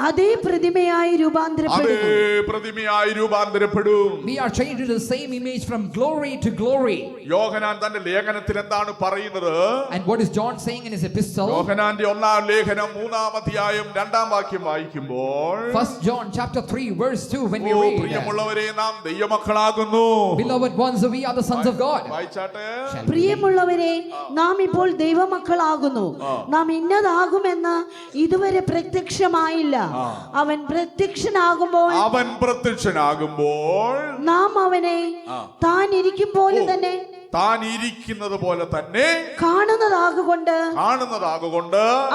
അതേ പ്രതിമയായി അതേ രൂപാന്തരപ്പെടുന്നു. പ്രതിമയായി രൂപാന്തരപ്പെടും. We are changed into the same image from glory to glory. യോഹന്നാൻ തന്റെ ലേഖനത്തിൽ എന്താണ് പറയുന്നത്? And what is John saying in his epistle? യോഹന്നാന്റെ 1-ാം ലേഖനം 3-ാം അധ്യായം 2-ാം വാക്യം വായിക്കുമ്പോൾ, 1 John chapter 3, verse 2, when we oh read, പ്രിയമുള്ളവരെ നാം ദൈവമക്കളാകുന്നു. beloved ones, we are the sons of God. വായിച്ചാട്ടെ. പ്രിയമുള്ളവരെ, നാം ഇപ്പോൾ ദൈവമക്കളാകുന്നു. നാം ഇന്നതാകുമെന്ന് ഇതുവരെ പ്രത്യക്ഷമായില്ല. അവൻ പ്രത്യക്ഷനാകുമ്പോൾ അവൻ പ്രത്യക്ഷനാകുമ്പോൾ നാം അവനെ താൻ ഇരിക്കും പോലെ തന്നെ താൻ ഇരിക്കുന്നത് പോലെ തന്നെ കാണുന്നതാകൊണ്ട്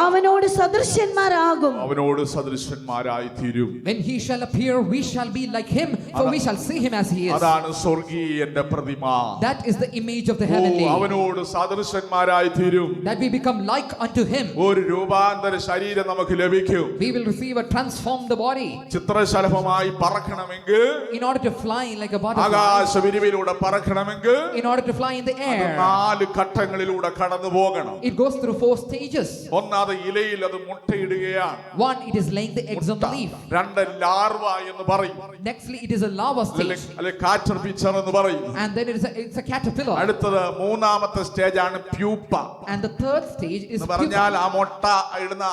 അവനോട് സദൃശ്യന്മാരാകും. അവനോട് സദൃശന്മാരായി തീരും. When he shall appear, we shall be like him, for we shall see him as he is. അതാണ് സ്വർഗീയന്റെ പ്രതിമ. That is the image of the heavenly. അവനോട് സദൃശന്മാരായി തീരും. That we become like unto him. ഒരു രൂപാന്തര ശരീരം നമുക്ക് ലഭിക്കും. We will receive a transformed body. ചിത്രശലഭമായി പറക്കണമെങ്കിൽ, In order to fly like a butterfly, ആകാശവിരിവിലൂടെ പറക്കണമെങ്കിൽ, in order to fly in the air, 4 ഘട്ടങ്ങളിലൂടെ കടന്നു പോകണം. it goes through 4 stages. ഒന്നാമത് ഇലയിൽ അത് മുട്ടയിടുകയാണ്. 1, it is laying the eggs on the leaf. 2 larva എന്ന് പറയും. Nextly, it is a larva stage. അല്ലെ കാറ്റർപിച്ചർ എന്ന് പറയും. And then it's a caterpillar. അടുത്തത് 3ാമത്തെ സ്റ്റേജ് ആണ് pupa. And the 3rd stage is എന്ന് പറഞ്ഞാൽ ആ മുട്ട ഇടുന്ന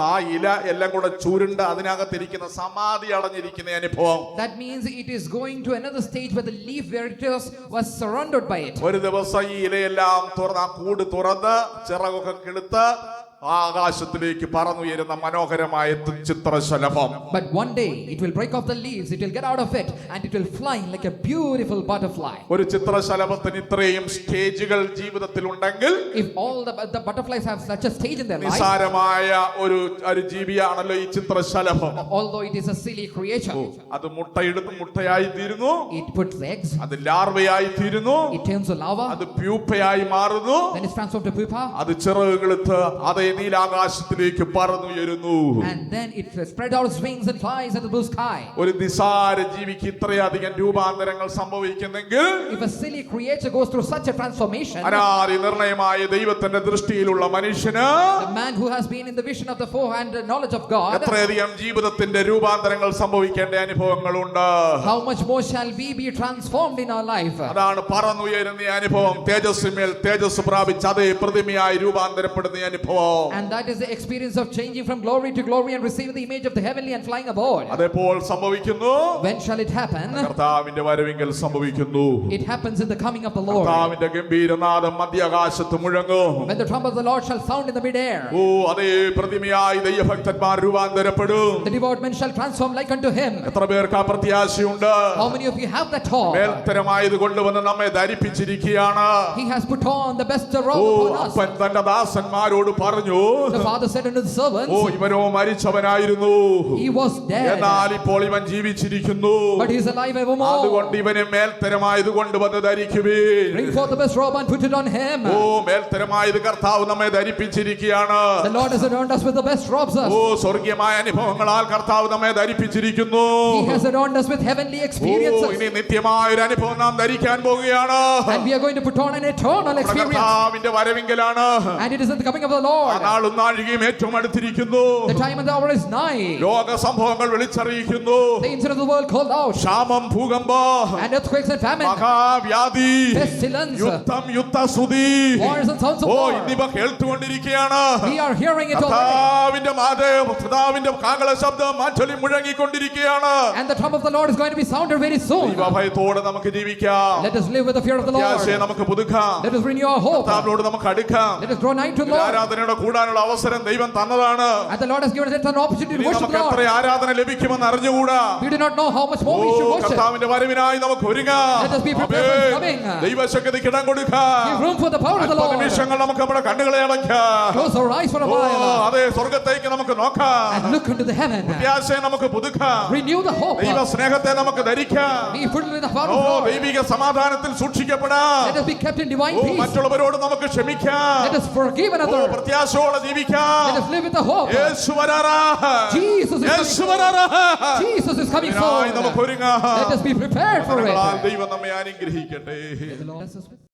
ആ ഇല എല്ലാം കൂടെ ചുരുണ്ട് അതിനകത്തിരിക്കുന്ന സമാധി അടഞ്ഞിരിക്കുന്ന അനുഭവം. That means it is going to another stage where the leaf where it was surrounded by it. ഒരു ദിവസം ഈ ഇലയെല്ലാം തുറന്ന് ആ കൂട് തുറന്ന് ചിറകൊക്കെ കിളുത്ത് ആകാശത്തിലേക്ക് പറന്നുയരുന്ന മനോഹരമായ ചിത്രശലഭം. But one day it will break off the leaves, it will get out of it, and it will fly like a beautiful butterfly. ഒരു ചിത്രശലഭത്തിന് ഇത്രയും സ്റ്റേജുകൾ ജീവിതത്തിൽ ഉണ്ടെങ്കിൽ, If all the butterflies have such a stage in their life, നിസാരമായ ഒരു ജീവിയാണല്ലോ ഈ ചിത്രശലഭം. although it is a silly creature, അത് മുട്ടയിടുന്നു, മുട്ടയായി തീരുന്നു. it puts eggs, അത് ലാർവയായി തീരുന്നു. it turns to larva, അത് പ്യൂപ്പയായി മാറുന്നു. then it's transformed to pupa, അത് ചിറകുകളെടുത്ത് അതേ നീലാകാശത്തിലേക്ക് പറന്നുയരുന്നു. and then it spreads out its wings and flies into the blue sky. ഒരു നിസാര ജീവിക്ക് ഇത്രയധികം രൂപാന്തരങ്ങൾ സംഭവിക്കുന്നെങ്കിൽ, If a silly creature goes through such a transformation, അനാദി നിർണയമായ ദൈവത്തിന്റെ ദൃഷ്ടിയിലുള്ള മനുഷ്യന്, the man who has been in the vision of the forehand knowledge of God, എത്രയധികം ജീവിതത്തിന്റെ രൂപാന്തരങ്ങൾ സംഭവിക്കേണ്ട അനുഭവങ്ങളുണ്ട്. how much more shall we be transformed in our life? അതാണ് പറന്നുയരുന്ന അനുഭവം. തേജസ്സിന്മേൽ തേജസ് പ്രാപിച്ച് അതേ പ്രതിമയായി രൂപാന്തരപ്പെടുന്ന അനുഭവം. And that is the experience of changing from glory to glory and receiving the image of the heavenly and flying aboard. അതെപ്പോൾ സംഭവിക്കുന്നു? When shall it happen? കർത്താവിന്റെ വരവിങ്കൽ സംഭവിക്കുന്നു. It happens in the coming of the Lord. കർത്താവിന്റെ ഗംഭീരനാദം മധ്യാകാശത്ത് മുഴങ്ങും. When the trumpet of the Lord shall sound in the midair, അതേ പ്രതിമയായി ദൈവഭക്തന്മാർ രൂപാന്തരപ്പെടും. the devout men shall transform like unto him. എത്ര പേർക്ക് ആ പ്രത്യാശയുണ്ട്? How many of you have that hope? മേൽത്തരമായത് കൊണ്ടുവന്ന് നമ്മെ ധരിപ്പിച്ചിരിക്കുകയാണ്. He has put on the best robe upon us. അപ്പൻ തന്റെ ദാസന്മാരോട് പറഞ്ഞു, The father said unto the servants, ഇവനോ മരിച്ചവനായിരുന്നു, he was dead, എന്നാൽ ഇപ്പോൾ ഇവൻ ജീവിച്ചിരിക്കുന്നു. but he is alive evermore. അതുകൊണ്ട് ഇവനെ മേൽത്തരമായത് കൊണ്ടുവന്ന് ധരിക്കുവീൻ. Bring forth the best robe and put it on him. മേൽത്തരമായത് കർത്താവ് നമ്മെ ധരിപ്പിച്ചിരിക്കുകയാണ്. The Lord has adorned us with the best robes. സ്വർഗീയമായ അനുഭവങ്ങളാൽ കർത്താവ് നമ്മെ ധരിപ്പിച്ചിരിക്കുന്നു. He has adorned us with heavenly experiences. ഇനി നിത്യമായ ഒരു അനുഭവം നാം ധരിക്കാൻ പോകുകയാണ്. And we are going to put on an eternal experience. കർത്താവിന്റെ വരവിങ്കലാണ്. And it is in the coming of the Lord. ആ നാളും നാഴികയും ഏറ്റവും അടുത്തിരിക്കുന്നു. The time and the hour is nigh. ലോക സംഭവങ്ങൾ വിളിച്ചറിയിക്കുന്നു. The incident of the world called out. ക്ഷാമം, ഭൂകമ്പം, And earthquakes and famine. മഹാവ്യാധി, Pestilence. യുദ്ധം, യുദ്ധസ്തുതി, Wars and sounds of war. എന്നിവ കേട്ടുകൊണ്ടിരിക്കുകയാണ്. We are hearing it already. കർത്താവിന്റെ കാഹള ശബ്ദം മാറ്റൊലി മുഴങ്ങിക്കൊണ്ടിരിക്കുകയാണ്. And the trump of the Lord is going to be sounded very soon. ദൈവഭയത്തോടെ നമുക്ക് ജീവിക്കാം. Let us live with the fear of the Lord. പ്രത്യാശയെ നമുക്ക് പുതുക്കാം. Let us renew our hope. കർത്താവിനോട് നമുക്ക് അടുക്കാം. Let us draw nigh to the Lord. ആരാധനയുടെ കൂടാനുള്ള അവസരം ദൈവം തന്നതാണ്. And the Lord has given us an opportunity to worship നമുക്ക് the എത്ര Lord. ആരാധന ലഭിക്കുമെന്ന് അറിഞ്ഞുകൂടാ. We do not know how much more we should worship. കർത്താവിന്റെ വരവിനായി നമുക്ക് ഒരുങ്ങാം. Let us be prepared for his coming. ദൈവശക്തിക്ക് ഇടം കൊടുക്കാം. Give room for the power of the Lord. നിമിഷങ്ങൾ നമുക്ക് നമ്മുടെ കണ്ണുകളെ അടയ്ക്കാം. Close our eyes for a while. അതേ സ്വർഗ്ഗത്തേക്ക് നമുക്ക് നോക്കാം. And look into the heaven. പ്രത്യാശയെ നമുക്ക് പുതുക്കാം. Renew the hope. ദൈവ സ്നേഹത്തെ നമുക്ക് ധരിക്കാം. Be filled with the power of the Lord. ദൈവിക സമാധാനത്തിൽ സൂക്ഷിക്കപ്പെടാം. Let us be kept in divine peace. മറ്റുള്ളവരോട് നമുക്ക് ക്ഷമിക്കാം. Let us forgive another. പ്രത്യാശയോടെ ജീവിക്കാം. Let us live with the hope. Yeshu വരാറാ. Jesus is Yeshu coming വരാറാ. forth. Jesus is coming നമുക്ക് forth. ഒരുങ്ങാം. Let us be prepared for it. ദൈവം നമ്മെ അനുഗ്രഹിക്കട്ടെ. May the Lord bless us with